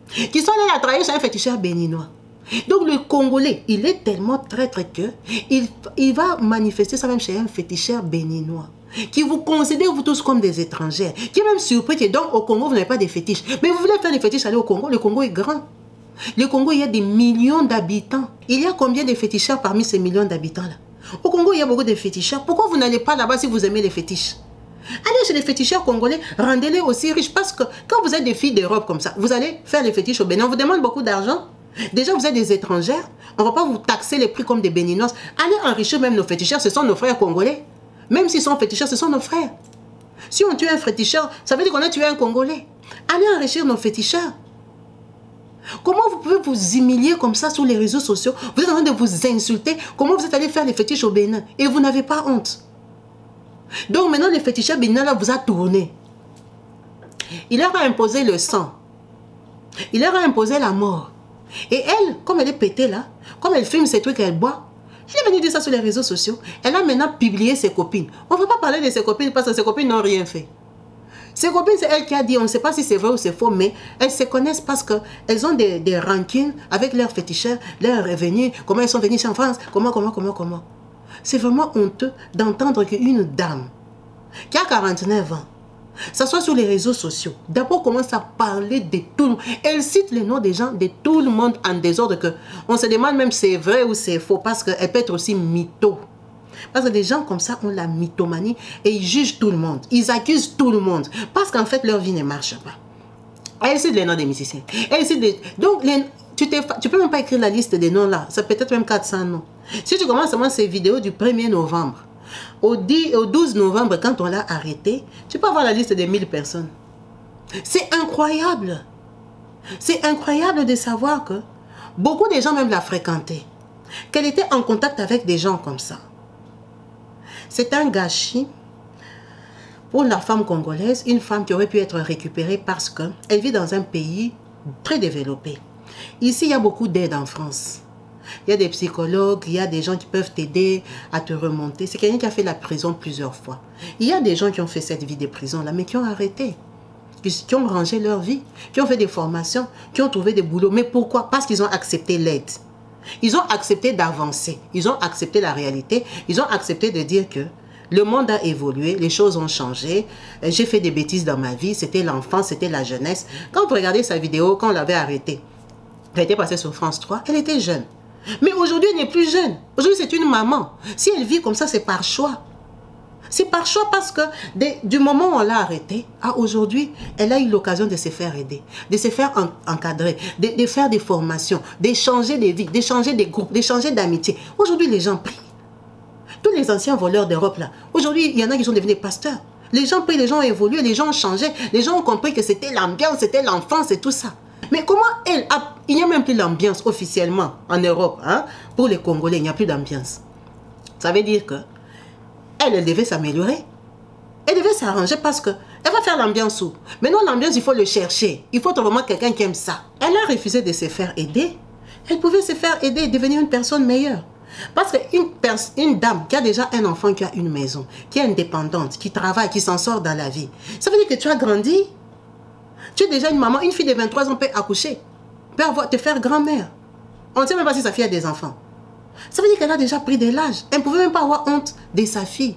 Qui sont allées la trahir chez un féticheur béninois. Donc le Congolais, il est tellement traître que il va manifester ça même chez un féticheur béninois qui vous considère vous tous comme des étrangères, qui est même surpris que donc au Congo vous n'avez pas de fétiches. Mais vous voulez faire des fétiches aller au Congo, le Congo est grand. Le Congo, il y a des millions d'habitants. Il y a combien de féticheurs parmi ces millions d'habitants-là? Au Congo, il y a beaucoup de féticheurs. Pourquoi vous n'allez pas là-bas si vous aimez les fétiches? Allez chez les féticheurs congolais, rendez-les aussi riches. Parce que quand vous êtes des filles d'Europe comme ça, vous allez faire les fétiches au Bénin. On vous demande beaucoup d'argent. Déjà, vous êtes des étrangères. On ne va pas vous taxer les prix comme des béninoises. Allez enrichir même nos féticheurs. Ce sont nos frères congolais. Même s'ils sont féticheurs, ce sont nos frères. Si on tue un féticheur, ça veut dire qu'on a tué un Congolais. Allez enrichir nos féticheurs. Comment vous pouvez vous humilier comme ça sur les réseaux sociaux? Vous êtes en train de vous insulter. Comment vous êtes allé faire les fétiches au Bénin? Et vous n'avez pas honte. Donc maintenant, les féticheurs béninois là vous a tourné. Il leur a imposé le sang. Il leur a imposé la mort. Et elle, comme elle est pétée là, comme elle filme ses trucs, elle boit, elle est venue dire ça sur les réseaux sociaux. Elle a maintenant publié ses copines. On ne va pas parler de ses copines parce que ses copines n'ont rien fait. Ses copines, c'est elle qui a dit, on ne sait pas si c'est vrai ou c'est faux, mais elles se connaissent parce qu'elles ont des rancunes avec leurs féticheurs, leurs revenus, comment elles sont venues en France, comment. C'est vraiment honteux d'entendre qu'une dame qui a 49 ans, s'assoit sur les réseaux sociaux, d'abord commence à parler de tout le monde. Elle cite les noms des gens, de tout le monde en désordre, que on se demande même si c'est vrai ou c'est faux, parce qu'elle peut être aussi mytho. Parce que des gens comme ça ont la mythomanie et ils jugent tout le monde. Ils accusent tout le monde. Parce qu'en fait, leur vie ne marche pas. Elle cite les noms des musiciens. Elle cite des... Donc, tu ne peux même pas écrire la liste des noms là. C'est peut-être même 400 noms. Si tu commences seulement ces vidéos du 1er novembre, au 12 novembre, quand on l'a arrêté, tu peux avoir la liste des 1000 personnes. C'est incroyable. C'est incroyable de savoir que beaucoup de gens même la fréquentaient. Qu'elle était en contact avec des gens comme ça. C'est un gâchis pour la femme congolaise, une femme qui aurait pu être récupérée parce qu'elle vit dans un pays très développé. Ici, il y a beaucoup d'aide en France. Il y a des psychologues, il y a des gens qui peuvent t'aider à te remonter. C'est quelqu'un qui a fait la prison plusieurs fois. Il y a des gens qui ont fait cette vie de prison-là, mais qui ont arrêté, qui ont rangé leur vie, qui ont fait des formations, qui ont trouvé des boulots. Mais pourquoi? Parce qu'ils ont accepté l'aide. Ils ont accepté d'avancer, ils ont accepté la réalité, ils ont accepté de dire que le monde a évolué, les choses ont changé, j'ai fait des bêtises dans ma vie, c'était l'enfance, c'était la jeunesse. Quand vous regardez sa vidéo, quand on l'avait arrêtée, elle était passée sur France 3, elle était jeune. Mais aujourd'hui, elle n'est plus jeune. Aujourd'hui, c'est une maman. Si elle vit comme ça, c'est par choix. C'est par choix parce que du moment où on l'a arrêtée à aujourd'hui, elle a eu l'occasion de se faire aider, de se faire encadrer, de faire des formations, d'échanger des vies, d'échanger des groupes, d'échanger d'amitié. Aujourd'hui, les gens prient. Tous les anciens voleurs d'Europe, là, aujourd'hui, il y en a qui sont devenus pasteurs. Les gens prient, les gens ont évolué, les gens ont changé, les gens ont compris que c'était l'ambiance, c'était l'enfance et tout ça. Mais comment il n'y a même plus l'ambiance officiellement en Europe, hein? Pour les Congolais, il n'y a plus d'ambiance. Ça veut dire que elle devait s'améliorer. Elle devait s'arranger parce que elle va faire l'ambiance où? Maintenant, l'ambiance, il faut le chercher. Il faut vraiment quelqu'un qui aime ça. Elle a refusé de se faire aider. Elle pouvait se faire aider et devenir une personne meilleure. Parce qu'une dame qui a déjà un enfant, qui a une maison, qui est indépendante, qui travaille, qui s'en sort dans la vie, ça veut dire que tu as grandi. Tu es déjà une maman, une fille de 23 ans peut accoucher, peut te faire grand-mère. On ne sait même pas si sa fille a des enfants. Ça veut dire qu'elle a déjà pris de l'âge. Elle ne pouvait même pas avoir honte de sa fille.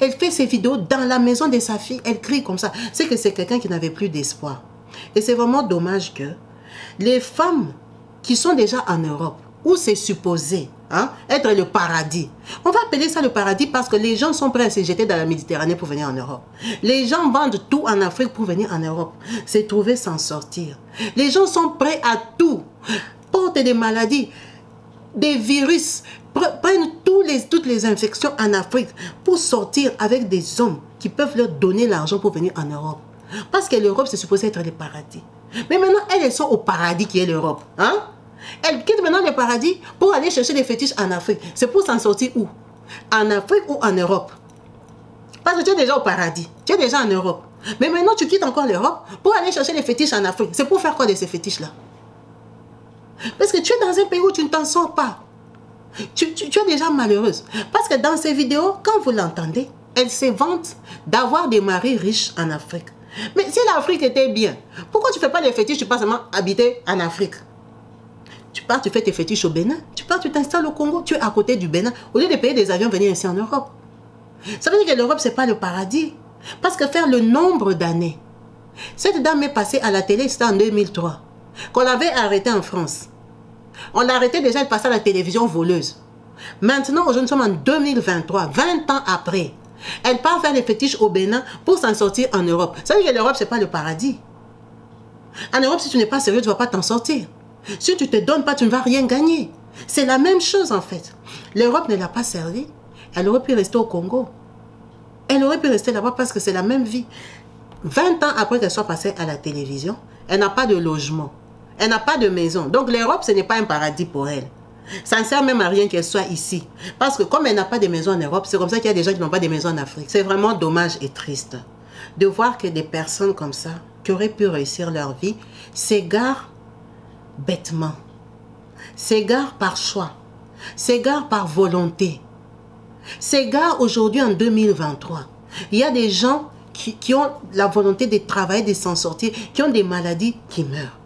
Elle fait ses vidéos dans la maison de sa fille. Elle crie comme ça. C'est que c'est quelqu'un qui n'avait plus d'espoir. Et c'est vraiment dommage que les femmes qui sont déjà en Europe, où c'est supposé être le paradis. On va appeler ça le paradis parce que les gens sont prêts à se jeter dans la Méditerranée pour venir en Europe. Les gens vendent tout en Afrique pour venir en Europe. C'est trouver s'en sortir. Les gens sont prêts à tout. Portent des maladies, des virus, prennent toutes les infections en Afrique pour sortir avec des hommes qui peuvent leur donner l'argent pour venir en Europe. Parce que l'Europe, c'est supposé être le paradis. Mais maintenant, elles sont au paradis qui est l'Europe. Elles quittent maintenant le paradis pour aller chercher des fétiches en Afrique. C'est pour s'en sortir où? En Afrique ou en Europe? Parce que tu es déjà au paradis. Tu es déjà en Europe. Mais maintenant, tu quittes encore l'Europe pour aller chercher les fétiches en Afrique. C'est pour faire quoi de ces fétiches-là? Parce que tu es dans un pays où tu ne t'en sors pas. Tu es déjà malheureuse. Parce que dans ces vidéos, quand vous l'entendez, elle se vante d'avoir des maris riches en Afrique. Mais si l'Afrique était bien, pourquoi tu ne fais pas les fétiches, tu passes seulement habiter en Afrique? Tu pars, tu fais tes fétiches au Bénin. Tu pars, tu t'installes au Congo. Tu es à côté du Bénin. Au lieu de payer des avions, venir ici en Europe. Ça veut dire que l'Europe, ce n'est pas le paradis. Parce que faire le nombre d'années. Cette dame est passée à la télé, c'était en 2003. Qu'on l'avait arrêtée en France. On l'a arrêtée déjà, elle passait à la télévision voleuse. Maintenant, aujourd'hui, nous sommes en 2023, 20 ans après. Elle part faire les fétiches au Bénin pour s'en sortir en Europe. Ça veut dire que l'Europe, ce n'est pas le paradis. En Europe, si tu n'es pas sérieux, tu ne vas pas t'en sortir. Si tu ne te donnes pas, tu ne vas rien gagner. C'est la même chose en fait. L'Europe ne l'a pas servi. Elle aurait pu rester au Congo. Elle aurait pu rester là-bas parce que c'est la même vie. 20 ans après qu'elle soit passée à la télévision, elle n'a pas de logement. Elle n'a pas de maison. Donc l'Europe, ce n'est pas un paradis pour elle. Ça ne sert même à rien qu'elle soit ici. Parce que comme elle n'a pas de maison en Europe, c'est comme ça qu'il y a des gens qui n'ont pas de maison en Afrique. C'est vraiment dommage et triste de voir que des personnes comme ça, qui auraient pu réussir leur vie, s'égarent bêtement, s'égarent par choix, s'égarent par volonté, s'égarent aujourd'hui en 2023. Il y a des gens qui ont la volonté de travailler, de s'en sortir, qui ont des maladies, qui meurent.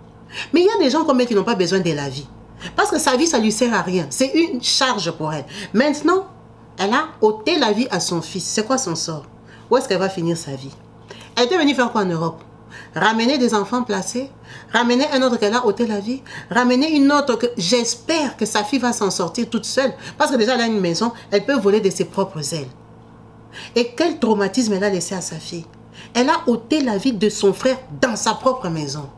Mais il y a des gens comme elle qui n'ont pas besoin de la vie. Parce que sa vie, ça ne lui sert à rien. C'est une charge pour elle. Maintenant, elle a ôté la vie à son fils. C'est quoi son sort? Où est-ce qu'elle va finir sa vie? Elle était venue faire quoi en Europe? Ramener des enfants placés, ramener un autre qu'elle a ôté la vie, ramener une autre que j'espère que sa fille va s'en sortir toute seule. Parce que déjà, elle a une maison, elle peut voler de ses propres ailes. Et quel traumatisme elle a laissé à sa fille? Elle a ôté la vie de son frère dans sa propre maison.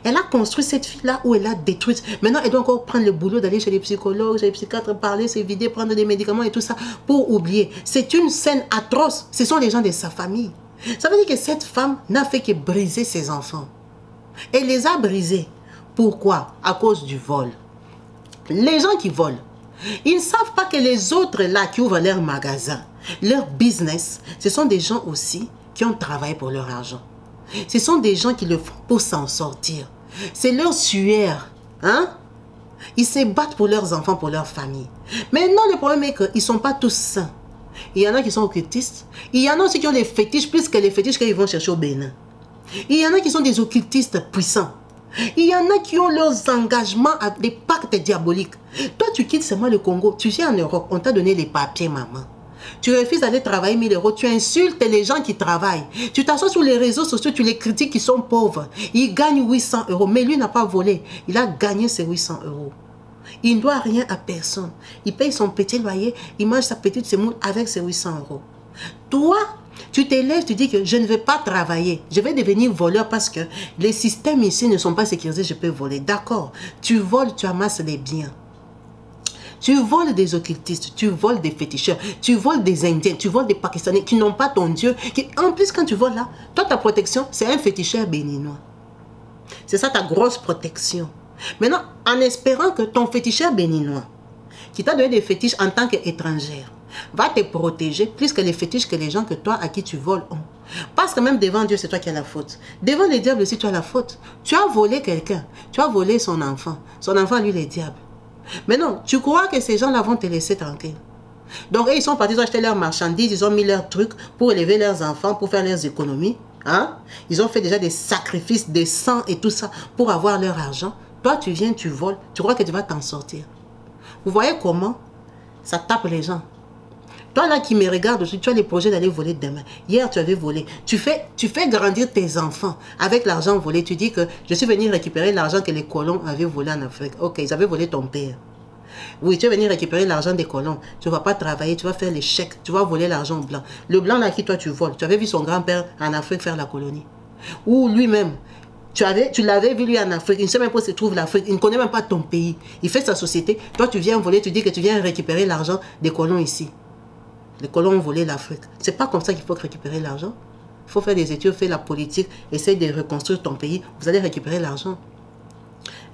Elle a construit cette fille-là où elle a détruite. Maintenant, elle doit encore prendre le boulot d'aller chez les psychologues, chez les psychiatres, parler, se vider, prendre des médicaments et tout ça pour oublier. C'est une scène atroce. Ce sont les gens de sa famille. Ça veut dire que cette femme n'a fait que briser ses enfants. Elle les a brisés. Pourquoi? À cause du vol. Les gens qui volent, ils ne savent pas que les autres là qui ouvrent leur magasin, leur business, ce sont des gens aussi qui ont travaillé pour leur argent. Ce sont des gens qui le font pour s'en sortir. C'est leur sueur. Ils se battent pour leurs enfants, pour leur famille. Maintenant, le problème est qu'ils ne sont pas tous sains. Il y en a qui sont occultistes. Il y en a aussi qui ont des fétiches, plus que les fétiches qu'ils vont chercher au Bénin. Il y en a qui sont des occultistes puissants. Il y en a qui ont leurs engagements à des pactes diaboliques. Toi, tu quittes seulement le Congo. Tu viens en Europe, on t'a donné les papiers, maman. Tu refuses d'aller travailler 1000 €. Tu insultes les gens qui travaillent. Tu t'assois sur les réseaux sociaux, tu les critiques qui sont pauvres. Ils gagnent 800 €. Mais lui n'a pas volé. Il a gagné ses 800 €. Il ne doit rien à personne. Il paye son petit loyer, il mange sa petite semoule avec ses 800 €. Toi, tu t'élèves, tu dis que je ne vais pas travailler. Je vais devenir voleur parce que les systèmes ici ne sont pas sécurisés, je peux voler. D'accord. Tu voles, tu amasses les biens. Tu voles des occultistes, tu voles des féticheurs, tu voles des Indiens, tu voles des Pakistanais qui n'ont pas ton Dieu. En plus, quand tu voles là, toi, ta protection, c'est un féticheur béninois. C'est ça ta grosse protection. Maintenant, en espérant que ton féticheur béninois, qui t'a donné des fétiches en tant qu'étrangère, va te protéger plus que les fétiches que les gens que toi à qui tu voles ont. Parce que même devant Dieu, c'est toi qui as la faute. Devant les diables aussi, tu as la faute. Tu as volé quelqu'un, tu as volé son enfant. Son enfant, lui, les diables. Mais non, tu crois que ces gens-là vont te laisser tranquille. Donc, ils sont partis, ils ont acheté leurs marchandises, ils ont mis leurs trucs pour élever leurs enfants, pour faire leurs économies. Hein? Ils ont fait déjà des sacrifices, des sangs et tout ça pour avoir leur argent. Toi, tu viens, tu voles, tu crois que tu vas t'en sortir. Vous voyez comment ça tape les gens. Toi là qui me regardes, tu as les projets d'aller voler demain. Hier, tu avais volé. Tu fais grandir tes enfants avec l'argent volé. Tu dis que je suis venu récupérer l'argent que les colons avaient volé en Afrique. Ok, ils avaient volé ton père. Oui, tu es venu récupérer l'argent des colons. Tu ne vas pas travailler, tu vas faire les chèques. Tu vas voler l'argent blanc. Le blanc là qui toi tu voles. Tu avais vu son grand-père en Afrique faire la colonie. Ou lui-même. Tu l'avais vu lui en Afrique, il ne sait même pas où se trouve l'Afrique, il ne connaît même pas ton pays. Il fait sa société. Toi, tu viens voler, tu dis que tu viens récupérer l'argent des colons ici. Les colons ont volé l'Afrique. Ce n'est pas comme ça qu'il faut récupérer l'argent. Il faut faire des études, faire la politique, essayer de reconstruire ton pays. Vous allez récupérer l'argent.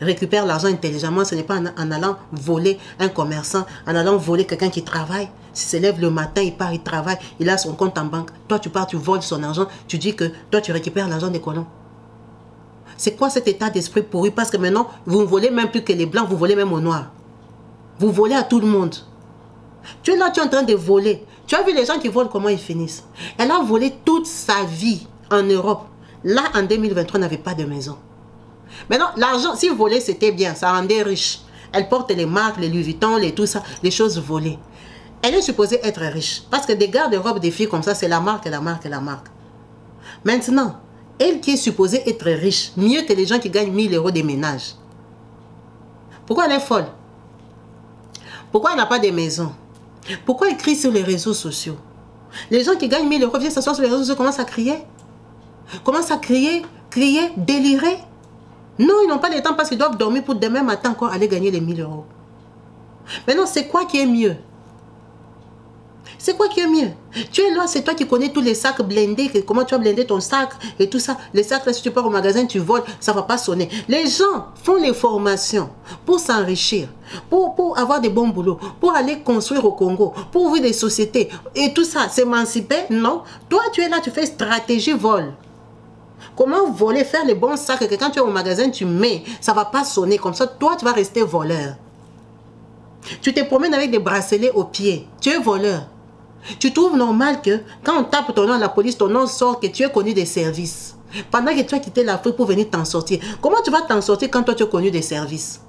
Récupère l'argent intelligemment, ce n'est pas en allant voler un commerçant, en allant voler quelqu'un qui travaille. S'il se lève le matin, il part, il travaille, il a son compte en banque. Toi, tu pars, tu voles son argent, tu dis que toi, tu récupères l'argent des colons. C'est quoi cet état d'esprit pourri? Parce que maintenant, vous ne volez même plus que les blancs, vous volez même aux noirs. Vous volez à tout le monde. Tu es là, tu es en train de voler. Tu as vu les gens qui volent, comment ils finissent. Elle a volé toute sa vie en Europe. Là, en 2023, elle n'avait pas de maison. Maintenant, l'argent, si voler, c'était bien, ça rendait riche. Elle porte les marques, les Louis Vuitton, les tout ça, les choses volées. Elle est supposée être riche. Parce que des garde-robes des filles comme ça, c'est la marque, la marque, la marque. Maintenant, elle qui est supposée être riche, mieux que les gens qui gagnent 1000 € de ménage. Pourquoi elle est folle? Pourquoi elle n'a pas de maison? Pourquoi elle crie sur les réseaux sociaux? Les gens qui gagnent 1000 € viennent s'asseoir sur les réseaux sociaux, commencent à crier. Commencent à crier, délirer. Non, ils n'ont pas le temps parce qu'ils doivent dormir pour demain matin encore aller gagner les 1000 €. Maintenant, c'est quoi qui est mieux? C'est quoi qui est mieux? Tu es là, c'est toi qui connais tous les sacs blindés, comment tu as blindé ton sac et tout ça. Les sacs, là, si tu pars au magasin, tu voles, ça ne va pas sonner. Les gens font les formations pour s'enrichir, pour avoir des bons boulots, pour aller construire au Congo, pour ouvrir des sociétés et tout ça. S'émanciper? Non. Toi, tu es là, tu fais stratégie vol. Comment voler, faire les bons sacs que quand tu es au magasin, tu mets, ça ne va pas sonner comme ça. Toi, tu vas rester voleur. Tu te promènes avec des bracelets aux pieds. Tu es voleur. Tu trouves normal que quand on tape ton nom à la police, ton nom sort que tu es connu des services. Pendant que tu as quitté l'Afrique pour venir t'en sortir. Comment tu vas t'en sortir quand toi tu es connu des services?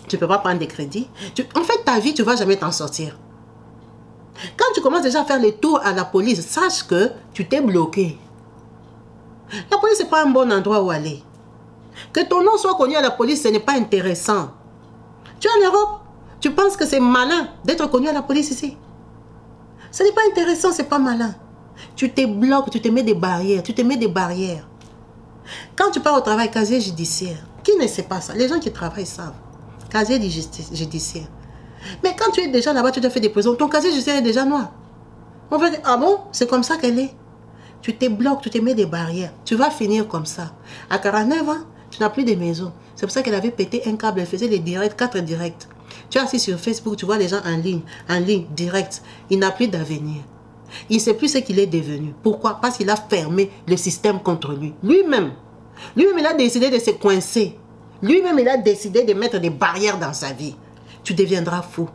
Tu ne peux pas prendre des crédits. En fait, ta vie, tu ne vas jamais t'en sortir. Quand tu commences déjà à faire les tours à la police, sache que tu t'es bloqué. La police, ce n'est pas un bon endroit où aller. Que ton nom soit connu à la police, ce n'est pas intéressant. Tu es en Europe, tu penses que c'est malin d'être connu à la police ici? Ce n'est pas intéressant, ce n'est pas malin. Tu te bloques, tu te mets des barrières, tu te mets des barrières. Quand tu pars au travail, casier judiciaire, qui ne sait pas ça? Les gens qui travaillent savent. Casier judiciaire. Mais quand tu es déjà là-bas, tu te fais des prisons, ton casier judiciaire est déjà noir. On va dire, ah bon, c'est comme ça qu'elle est. Tu te bloques, tu te mets des barrières. Tu vas finir comme ça. À 49 ans, tu n'as plus de maison. C'est pour ça qu'elle avait pété un câble, elle faisait les directs, 4 directs. Tu es assis sur Facebook, tu vois les gens en ligne, direct. Il n'a plus d'avenir. Il ne sait plus ce qu'il est devenu. Pourquoi? Parce qu'il a fermé le système contre lui. Lui-même, il a décidé de se coincer. Lui-même, il a décidé de mettre des barrières dans sa vie. Tu deviendras fou.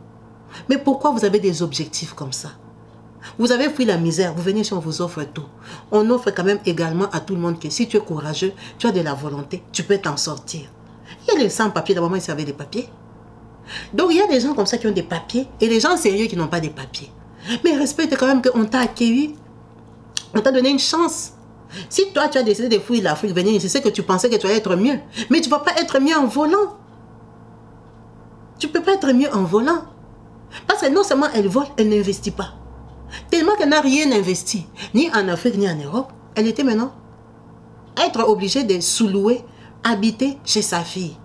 Mais pourquoi vous avez des objectifs comme ça? Vous avez fui la misère, vous venez ici, on vous offre tout. On offre quand même également à tout le monde que si tu es courageux, tu as de la volonté, tu peux t'en sortir. Il y a les sans-papiers, d'abord, ils savaient des papiers. Donc, il y a des gens comme ça qui ont des papiers et des gens sérieux qui n'ont pas des papiers. Mais respecte quand même qu'on t'a accueilli. On t'a donné une chance. Si toi, tu as décidé de fuir l'Afrique, venir ici, c'est que tu pensais que tu allais être mieux. Mais tu ne vas pas être mieux en volant. Tu ne peux pas être mieux en volant. Parce que non seulement elle vole, elle n'investit pas. Tellement qu'elle n'a rien investi, ni en Afrique, ni en Europe. Elle était maintenant être obligée de sous-louer, habiter chez sa fille.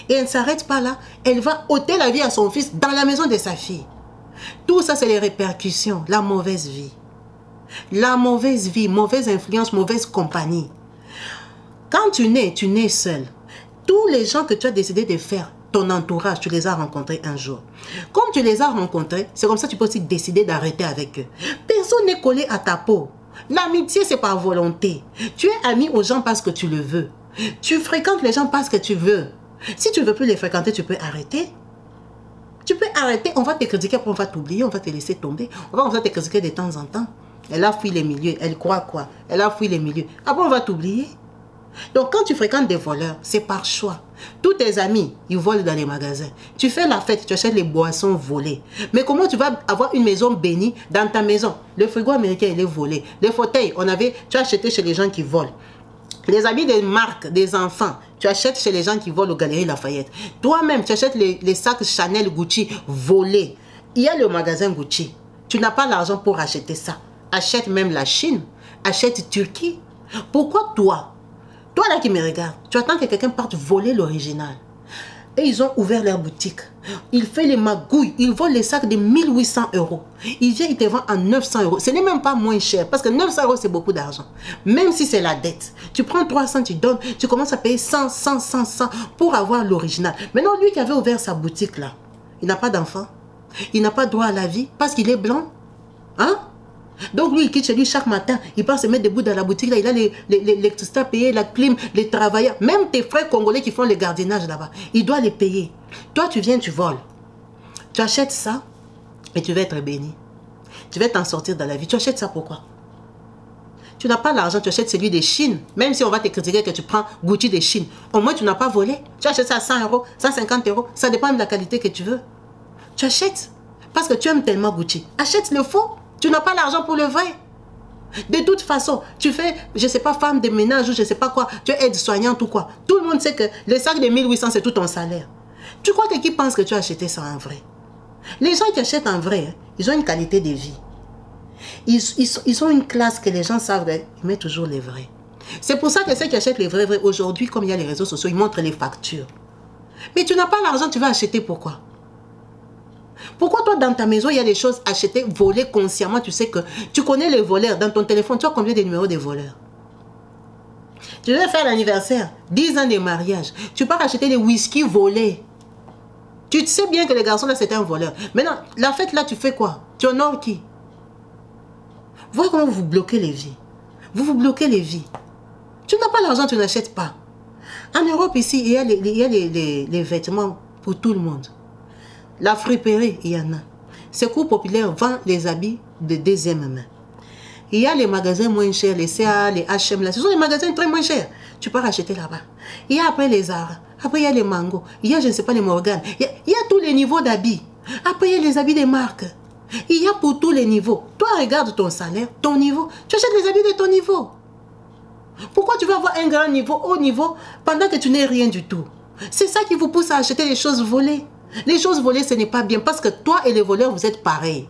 Et elle ne s'arrête pas là. Elle va ôter la vie à son fils dans la maison de sa fille. Tout ça, c'est les répercussions, la mauvaise vie. La mauvaise vie, mauvaise influence, mauvaise compagnie. Quand tu nais seul. Tous les gens que tu as décidé de faire, ton entourage, tu les as rencontrés un jour. Comme tu les as rencontrés, c'est comme ça que tu peux aussi décider d'arrêter avec eux. Personne n'est collé à ta peau. L'amitié, c'est par volonté. Tu es ami aux gens parce que tu le veux. Tu fréquentes les gens parce que tu veux. Si tu ne veux plus les fréquenter, tu peux arrêter. Tu peux arrêter, on va te critiquer, après on va t'oublier, on va te laisser tomber. On va te critiquer de temps en temps. Elle a fui les milieux, elle croit quoi? Elle a fui les milieux. Après on va t'oublier. Donc quand tu fréquentes des voleurs, c'est par choix. Tous tes amis, ils volent dans les magasins. Tu fais la fête, tu achètes les boissons volées. Mais comment tu vas avoir une maison bénie dans ta maison? Le frigo américain, il est volé. Les fauteuils, tu as acheté chez les gens qui volent. Les habits des marques, des enfants, tu achètes chez les gens qui volent aux Galeries Lafayette. Toi-même, tu achètes les sacs Chanel, Gucci volés. Il y a le magasin Gucci. Tu n'as pas l'argent pour acheter ça. Achète même la Chine. Achète Turquie. Pourquoi toi? Toi là qui me regardes, tu attends que quelqu'un parte voler l'original. Et ils ont ouvert leur boutique. Ils font les magouilles. Ils volent les sacs de 1800 €. Ils viennent, ils te vendent à 900 €. Ce n'est même pas moins cher. Parce que 900 €, c'est beaucoup d'argent. Même si c'est la dette. Tu prends 300, tu donnes. Tu commences à payer 100, 100, 100, 100 pour avoir l'original. Maintenant, lui qui avait ouvert sa boutique là, il n'a pas d'enfant. Il n'a pas droit à la vie parce qu'il est blanc. Hein? Donc lui, il quitte chez lui chaque matin, il part se mettre debout dans la boutique, là, il a l'électricité à payer, la clim, les travailleurs, même tes frères congolais qui font le gardiennage là-bas, il doit les payer. Toi, tu viens, tu voles. Tu achètes ça et tu vas être béni. Tu vas t'en sortir dans la vie. Tu achètes ça pourquoi? Tu n'as pas l'argent, tu achètes celui de Chine. Même si on va te critiquer que tu prends Gucci de Chine, au moins tu n'as pas volé. Tu achètes ça à 100 €, 150 €, ça dépend de la qualité que tu veux. Tu achètes parce que tu aimes tellement Gucci. Achète le faux. Tu n'as pas l'argent pour le vrai. De toute façon, tu fais, je ne sais pas, femme de ménage ou je ne sais pas quoi, tu es aide-soignante ou quoi. Tout le monde sait que les sacs de 1800, c'est tout ton salaire. Tu crois que qui pense que tu as acheté ça en vrai? Les gens qui achètent en vrai, ils ont une qualité de vie. Ils ont une classe que les gens savent, ils mettent toujours les vrais. C'est pour ça que ceux qui achètent les vrais, aujourd'hui, comme il y a les réseaux sociaux, ils montrent les factures. Mais tu n'as pas l'argent, tu vas acheter pourquoi? Pourquoi toi, dans ta maison, il y a des choses achetées, volées consciemment? Tu sais que tu connais les voleurs. Dans ton téléphone, tu as combien de numéros de voleurs? Tu veux faire l'anniversaire, 10 ans de mariage. Tu pars acheter des whisky volés. Tu sais bien que les garçons, là, c'était un voleur. Maintenant, la fête, là, tu fais quoi? Tu honores qui? Voyez comment vous bloquez les vies. Vous bloquez les vies. Tu n'as pas l'argent, tu n'achètes pas. En Europe, ici, il y a les vêtements pour tout le monde. La friperie, il y en a. Secours Populaire vend les habits de deuxième main. Il y a les magasins moins chers, les CA, les H&M, là. Ce sont les magasins très moins chers. Tu peux racheter là-bas. Il y a après les Zara. Après, il y a les Mango. Il y a, je ne sais pas, les Morgan. Il y a tous les niveaux d'habits. Après, il y a les habits des marques. Il y a pour tous les niveaux. Toi, regarde ton salaire, ton niveau. Tu achètes les habits de ton niveau. Pourquoi tu vas avoir un grand niveau, haut niveau, pendant que tu n'es rien du tout? C'est ça qui vous pousse à acheter les choses volées. Les choses volées, ce n'est pas bien parce que toi et les voleurs, vous êtes pareils.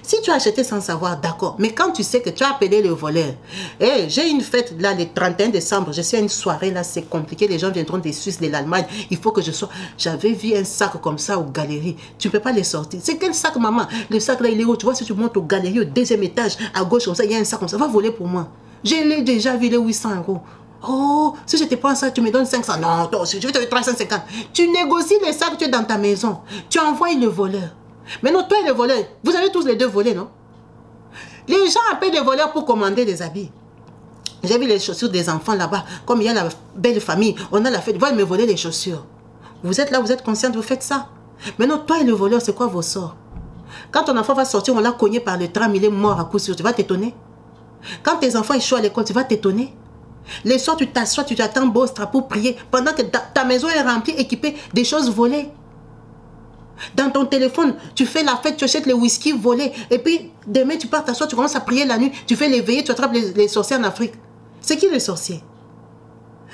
Si tu as acheté sans savoir, d'accord. Mais quand tu sais que tu as appelé le voleur, hey, j'ai une fête là le 31 décembre, je suis à une soirée là, c'est compliqué, les gens viendront des Suisses, de l'Allemagne, il faut que je sois. J'avais vu un sac comme ça aux galeries, tu ne peux pas les sortir. C'est quel sac, maman? Le sac là, il est haut, tu vois, si tu montes aux galeries, au deuxième étage, à gauche comme ça, il y a un sac comme ça, va voler pour moi. Je l'ai déjà vu, les 800 €. Oh, si je te prends ça, tu me donnes 500. Non, toi aussi, je vais te donner 350. Tu négocies les sacs, tu es dans ta maison. Tu envoies le voleur. Maintenant, toi et le voleur, vous avez tous les deux volé, non? Les gens appellent les voleurs pour commander des habits. J'ai vu les chaussures des enfants là-bas. Comme il y a la belle famille, on a la fête. Ils vont me voler les chaussures. Vous êtes là, vous êtes consciente, vous faites ça. Maintenant, toi et le voleur, c'est quoi vos sorts? Quand ton enfant va sortir, on l'a cogné par le tram, il est mort à coup sûr. Tu vas t'étonner? Quand tes enfants échouent à l'école, tu vas t'étonner? Les soirs, tu t'assois, tu t'attends Bostra pour prier pendant que ta maison est remplie, équipée des choses volées. Dans ton téléphone, tu fais la fête, tu achètes les whisky volés. Et puis, demain, tu pars t'asseoir, tu commences à prier la nuit, tu fais les veillées, tu attrapes les sorciers en Afrique. C'est qui les sorciers?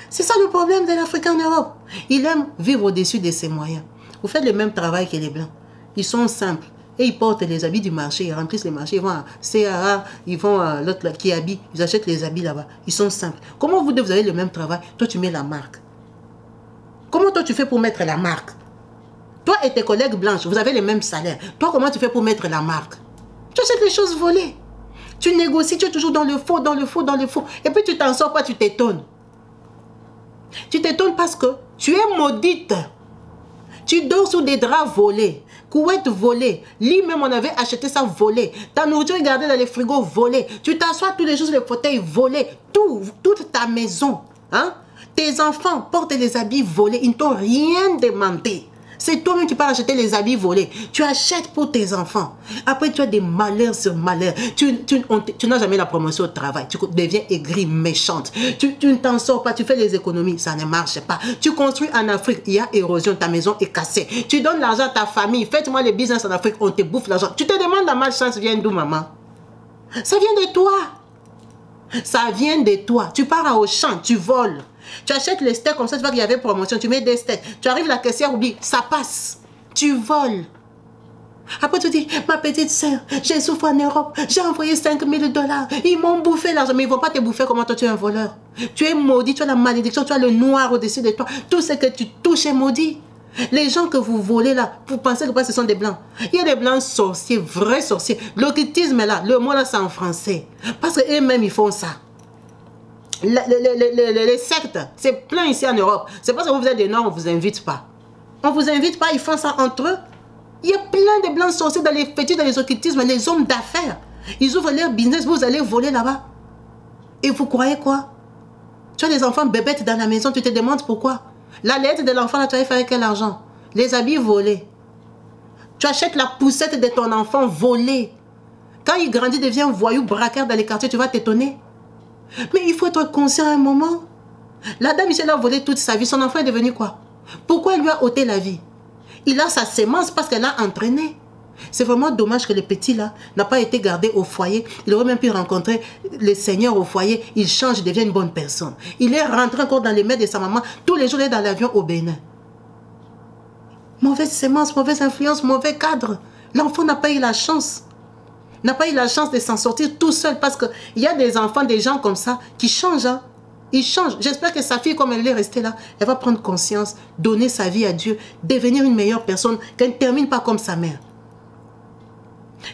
C'est ça le problème de l'Afrique en Europe. Il aime vivre au-dessus de ses moyens. Vous faites le même travail que les Blancs. Ils sont simples. Et ils portent les habits du marché, ils remplissent les marchés, ils vont à CAA, ils vont à l'autre qui habille, ils achètent les habits là-bas. Ils sont simples. Comment vous deux, vous avez le même travail? Toi, tu mets la marque. Comment toi, tu fais pour mettre la marque? Toi et tes collègues blanches, vous avez le même salaire. Toi, comment tu fais pour mettre la marque? Tu achètes les choses volées. Tu négocies, tu es toujours dans le faux, dans le faux, dans le faux. Et puis tu t'en sors pas, tu t'étonnes. Tu t'étonnes parce que tu es maudite. Tu dors sous des draps volés. Couette volée. Lit même, on avait acheté ça volé. Ta nourriture est gardée dans les frigos volés. Tu t'assois tous les jours sur les fauteuils volés. Toute ta maison. Hein? Tes enfants portent les habits volés. Ils ne t'ont rien demandé. C'est toi-même qui pars acheter les habits volés. Tu achètes pour tes enfants. Après, tu as des malheurs sur malheurs. Tu n'as jamais la promotion au travail. Tu deviens aigrie, méchante. Tu ne t'en sors pas. Tu fais les économies. Ça ne marche pas. Tu construis en Afrique. Il y a érosion. Ta maison est cassée. Tu donnes l'argent à ta famille. Faites-moi les business en Afrique. On te bouffe l'argent. Tu te demandes la malchance vient d'où, maman? Ça vient de toi. Ça vient de toi. Tu pars au champ. Tu voles. Tu achètes les steaks comme ça, tu vois qu'il y avait promotion, tu mets des steaks. Tu arrives, la caissière oublie, ça passe. Tu voles. Après tu dis, ma petite soeur, j'ai souffert en Europe, j'ai envoyé 5 000 $. Ils m'ont bouffé l'argent, mais ils ne vont pas te bouffer comment toi tu es un voleur. Tu es maudit, tu as la malédiction, tu as le noir au-dessus de toi. Tout ce que tu touches est maudit. Les gens que vous volez là, vous pensez que ce sont des blancs. Il y a des blancs sorciers, vrais sorciers. L'occultisme là, le mot là c'est en français. Parce qu'eux-mêmes ils font ça. Les sectes, c'est plein ici en Europe. C'est parce que vous êtes des Noirs, on ne vous invite pas. On ne vous invite pas, ils font ça entre eux. Il y a plein de blancs sorciers dans les fétiches, dans les occultismes, les hommes d'affaires. Ils ouvrent leur business, vous allez voler là-bas. Et vous croyez quoi? Tu as des enfants bébêtes dans la maison, tu te demandes pourquoi. La lettre de l'enfant, là, tu vas faire avec quel argent? Les habits volés. Tu achètes la poussette de ton enfant volée. Quand il grandit, devient voyou, braqueur dans les quartiers, tu vas t'étonner. Mais il faut être conscient à un moment. La dame, elle a volé toute sa vie. Son enfant est devenu quoi? Pourquoi elle lui a ôté la vie? Il a sa sémence parce qu'elle a entraîné. C'est vraiment dommage que le petit là n'a pas été gardé au foyer. Il aurait même pu rencontrer le Seigneur au foyer. Il change, il devient une bonne personne. Il est rentré encore dans les mains de sa maman. Tous les jours, il est dans l'avion au Bénin. Mauvaise sémence, mauvaise influence, mauvais cadre. L'enfant n'a pas eu la chance. N'a pas eu la chance de s'en sortir tout seul parce qu'il y a des enfants, des gens comme ça qui changent. Hein. Ils changent. J'espère que sa fille, comme elle est restée là, elle va prendre conscience, donner sa vie à Dieu, devenir une meilleure personne, qu'elle ne termine pas comme sa mère.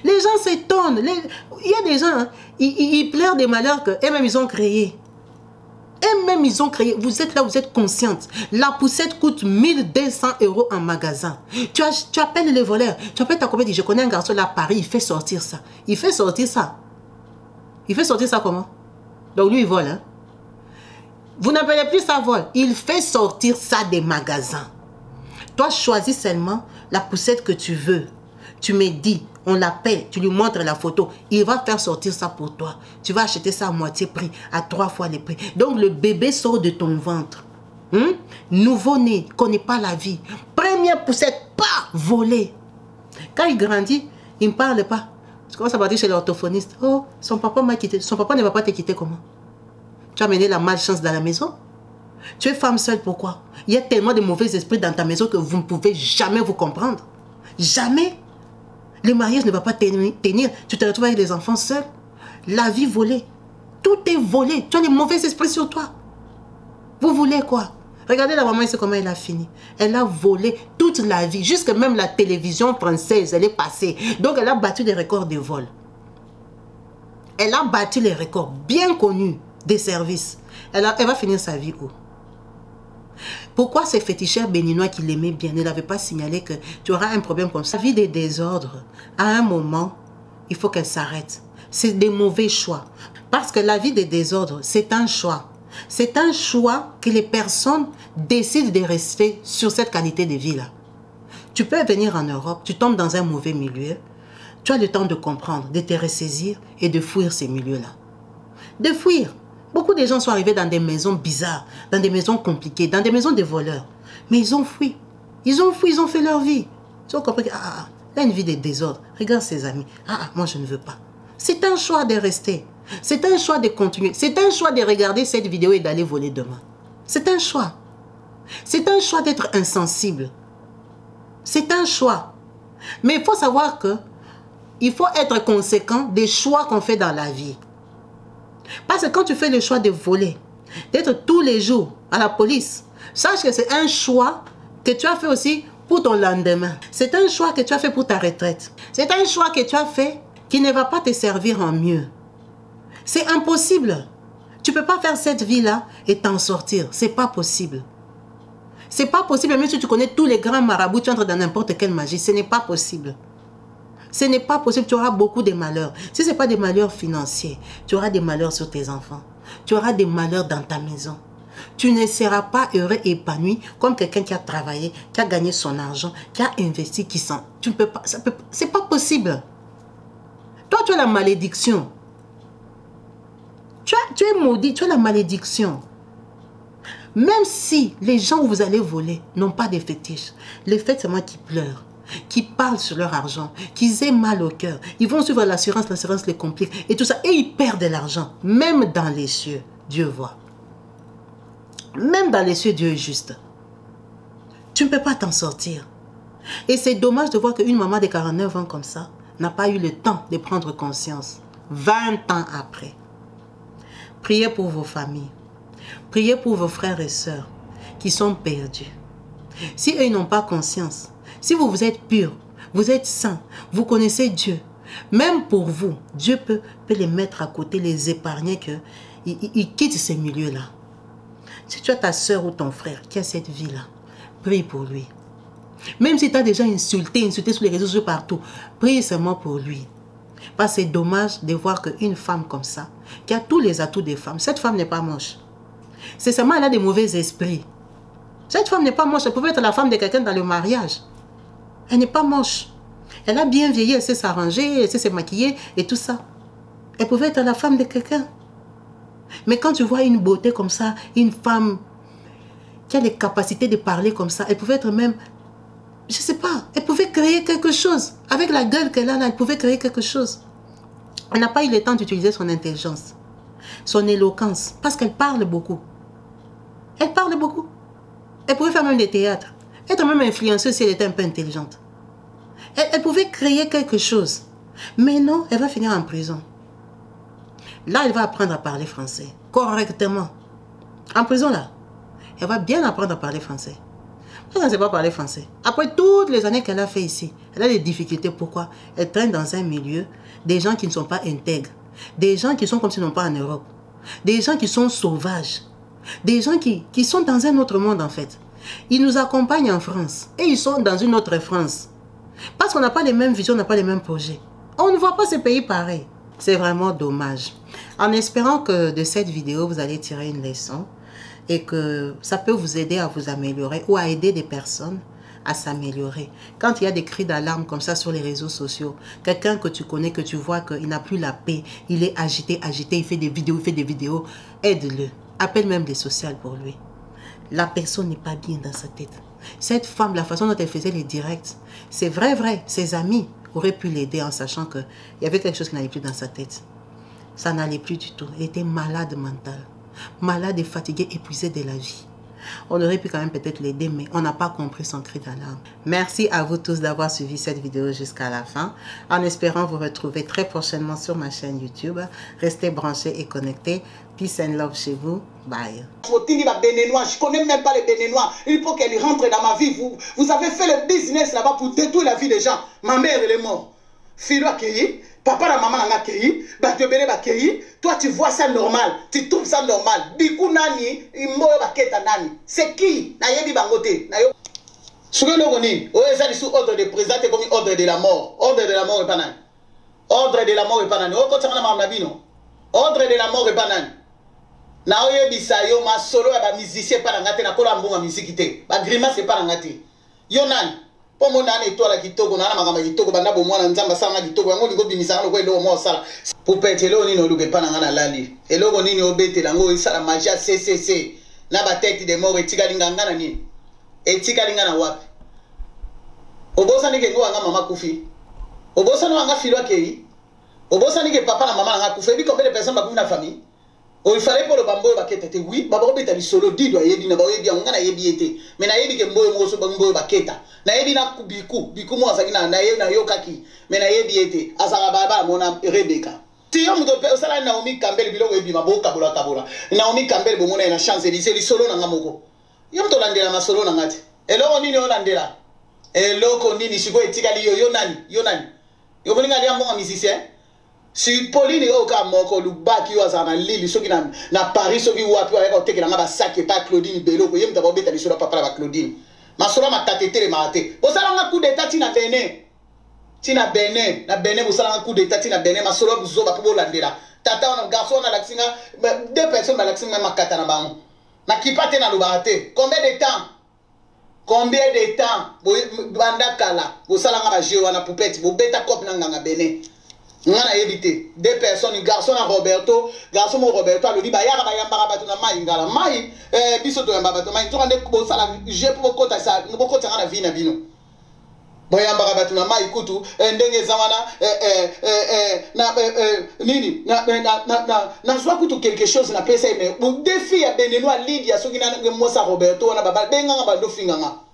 Les gens s'étonnent. Il y a des gens, hein, ils pleurent des malheurs qu'eux-mêmes ils ont créés. Eux-mêmes ils ont créé. Vous êtes là, vous êtes consciente. La poussette coûte 1200 € en magasin. Tu appelles les voleurs. Tu appelles ta copine, je connais un garçon là à Paris, il fait sortir ça. Il fait sortir ça. Il fait sortir ça comment? Donc lui il vole. Hein? Vous n'appelez plus ça vol. Il fait sortir ça des magasins. Toi choisis seulement la poussette que tu veux. Tu me dis, on l'appelle, tu lui montres la photo, il va faire sortir ça pour toi. Tu vas acheter ça à moitié prix, à 3 fois le prix. Donc le bébé sort de ton ventre. Nouveau-né, connaît pas la vie. Première poussette, pas volée. Quand il grandit, il ne parle pas. Tu commences à partir chez l'orthophoniste. Oh, son papa m'a quitté. Son papa ne va pas te quitter comment? Tu as mené la malchance dans la maison? Tu es femme seule, pourquoi? Il y a tellement de mauvais esprits dans ta maison que vous ne pouvez jamais vous comprendre. Jamais. Le mariage ne va pas tenir. Tu te retrouves avec des enfants seuls. La vie volée. Tout est volé. Tu as les mauvais esprits sur toi. Vous voulez quoi? Regardez la maman ici comment elle a fini. Elle a volé toute la vie. Jusque même la télévision française, elle est passée. Donc elle a battu des records de vol. Elle a battu les records bien connus des services. Elle va finir sa vie où? Pourquoi ces féticheurs béninois qui l'aimaient bien ne l'avaient pas signalé que tu auras un problème comme ça? La vie des désordres, à un moment, il faut qu'elle s'arrête. C'est des mauvais choix. Parce que la vie des désordres, c'est un choix. C'est un choix que les personnes décident de rester sur cette qualité de vie-là. Tu peux venir en Europe, tu tombes dans un mauvais milieu, tu as le temps de comprendre, de te ressaisir et de fuir ces milieux-là. De fuir. Beaucoup de gens sont arrivés dans des maisons bizarres, dans des maisons compliquées, dans des maisons de voleurs. Mais ils ont fui. Ils ont fui, ils ont fait leur vie. Ils ont compris qu'il y a une vie de désordre. Regarde ses amis. Moi je ne veux pas. C'est un choix de rester. C'est un choix de continuer. C'est un choix de regarder cette vidéo et d'aller voler demain. C'est un choix. C'est un choix d'être insensible. C'est un choix. Mais il faut savoir que il faut être conséquent des choix qu'on fait dans la vie. Parce que quand tu fais le choix de voler, d'être tous les jours à la police, sache que c'est un choix que tu as fait aussi pour ton lendemain. C'est un choix que tu as fait pour ta retraite. C'est un choix que tu as fait qui ne va pas te servir en mieux. C'est impossible. Tu ne peux pas faire cette vie-là et t'en sortir. C'est pas possible. C'est pas possible, même si tu connais tous les grands marabouts, tu entres dans n'importe quelle magie. Ce n'est pas possible. Ce n'est pas possible, tu auras beaucoup de malheurs. Si ce n'est pas des malheurs financiers, tu auras des malheurs sur tes enfants. Tu auras des malheurs dans ta maison. Tu ne seras pas heureux et épanoui comme quelqu'un qui a travaillé, qui a gagné son argent, qui a investi, qui sent. Tu ne peux pas, c'est pas possible. Toi, tu as la malédiction. Tu es maudit, tu as la malédiction. Même si les gens où vous allez voler n'ont pas de fétiches, le fait c'est moi qui pleure, qui parlent sur leur argent, qui aient mal au cœur, ils vont suivre l'assurance les complique et tout ça, et ils perdent de l'argent. Même dans les cieux, Dieu voit. Même dans les cieux, Dieu est juste. Tu ne peux pas t'en sortir. Et c'est dommage de voir qu'une maman de 49 ans comme ça n'a pas eu le temps de prendre conscience. 20 ans après. Priez pour vos familles. Priez pour vos frères et sœurs qui sont perdus. Si eux n'ont pas conscience, si vous êtes pur, vous êtes saint, vous connaissez Dieu, même pour vous, Dieu peut les mettre à côté, les épargner, qu'ils quittent ces milieux-là. Si tu as ta sœur ou ton frère qui a cette vie-là, prie pour lui. Même si tu as déjà insulté sur les réseaux sociaux partout, prie seulement pour lui. Parce que c'est dommage de voir qu'une femme comme ça, qui a tous les atouts des femmes, cette femme n'est pas moche. C'est seulement elle a des mauvais esprits. Cette femme n'est pas moche, elle pouvait être la femme de quelqu'un dans le mariage. Elle n'est pas moche. Elle a bien vieilli, elle sait s'arranger, elle sait se maquiller et tout ça. Elle pouvait être la femme de quelqu'un. Mais quand tu vois une beauté comme ça, une femme qui a les capacités de parler comme ça, elle pouvait être même, je ne sais pas, elle pouvait créer quelque chose. Avec la gueule qu'elle a là, elle pouvait créer quelque chose. Elle n'a pas eu le temps d'utiliser son intelligence, son éloquence, parce qu'elle parle beaucoup. Elle parle beaucoup. Elle pouvait faire même des théâtres. Être même influenceuse si elle était un peu intelligente. Elle pouvait créer quelque chose. Mais non, elle va finir en prison. Là, elle va apprendre à parler français. Correctement. En prison, là. Elle va bien apprendre à parler français. Elle ne sait pas parler français. Après toutes les années qu'elle a fait ici, elle a des difficultés. Pourquoi? Elle traîne dans un milieu des gens qui ne sont pas intègres. Des gens qui sont comme s'ils n'ont pas en Europe. Des gens qui sont sauvages. Des gens qui sont dans un autre monde, en fait. Ils nous accompagnent en France. Et ils sont dans une autre France. Parce qu'on n'a pas les mêmes visions, on n'a pas les mêmes projets. On ne voit pas ces pays pareils. C'est vraiment dommage. En espérant que de cette vidéo, vous allez tirer une leçon et que ça peut vous aider à vous améliorer ou à aider des personnes à s'améliorer. Quand il y a des cris d'alarme comme ça sur les réseaux sociaux, quelqu'un que tu connais, que tu vois qu'il n'a plus la paix, il est agité, il fait des vidéos, aide-le. Appelle même les sociales pour lui. La personne n'est pas bien dans sa tête. Cette femme, la façon dont elle faisait les directs, c'est vrai, ses amis auraient pu l'aider en sachant qu'il y avait quelque chose qui n'allait plus dans sa tête. Ça n'allait plus du tout. Elle était malade mentale. Malade et fatiguée, épuisée de la vie. On aurait pu quand même peut-être l'aider, mais on n'a pas compris son cri d'alarme. Merci à vous tous d'avoir suivi cette vidéo jusqu'à la fin. En espérant vous retrouver très prochainement sur ma chaîne YouTube. Restez branchés et connectés. Peace and love chez vous. Bye. Je connais même pas les Béninois. Il faut qu'elle rentre dans ma vie. Vous avez fait le business là-bas pour détruire la vie des gens. Ma mère, elle est morte. Filo a cueilli. Papa et maman a cueilli. Toi, tu vois ça normal. Tu trouves ça normal. Bikou nani, nani. C'est qui? Nayebi bangote. Oye, ça dit sous ordre de président, comme ordre de la mort. Ordre de la mort est pas nani. Ordre de la mort est pas nani. Ordre de la mort est pas nani. Na oye bisayo ma solo ya ba musicien pa ngate na kola mbonga musique te ba grimace pa ngate yo nani po mo nani etola kitoko na makamba kitoko banda bo mwana nzamba sala kitoko yango lingo bimisa ngo elo mo sala pour petelo ni no luke pa ngana lali eloko nini obetela ngo isala magia CCC na ba tête de mort etika linganga na nini etika lingana wapi obosa ni ke ngo anga mama kufi obosa no anga filo akei obosa ni ke papa na mama nga kufi bi combien de personnes ba kufi na famille il fallait pour le bambo baketa te oui baba obeta lisolo dido ayebi na ba yebi nga na yebi ete mais na yebi ke mboyo moso bambo baketa na yebi na biku mo azaki na ye na yokaki mais na yebi ete azaka baba mona Rebecca ti yo muto pe osala Naomi Campbell biloko yebi maboka kabola Naomi Campbell bo mona na Champs-Élysées lisolo na ngamoko yo muto landela masolo na ngati eloko nini olandela eloko nini siko etikali yo nani yo bolinga lia mbonga musicien si Pauline oka moko lubaki yo azana lili soki na Paris soki wapi ayaka otekela nga ba sac pas Claudine Beloko yem taba beta lisolo papa la Claudine masolo matatetele mate bosala nga coup d'état tina Benin na Benin bosala nga coup d'état tina Benin masolo buzoba po bolandela tata wana garçon na laksinga deux personnes na laksinga makata na bango na kipate na lubate combien de temps banda kala bosala nga ba jeu wana poupette bobeta cop na nganga Benin ngana yebite deux personnes garçon na Roberto alobi ba yaka ba yambaka bato na mai ngala mai biso to yamba bato mai tokande ko sala je po kota sa ngo kota ngana vina bino bo yambaka bato na mai kutu ndenge zamana nini na soit kutu quelque chose na pesa mais défi ya Benenois Lydia soki na mosa Roberto na baba benga ba do finganga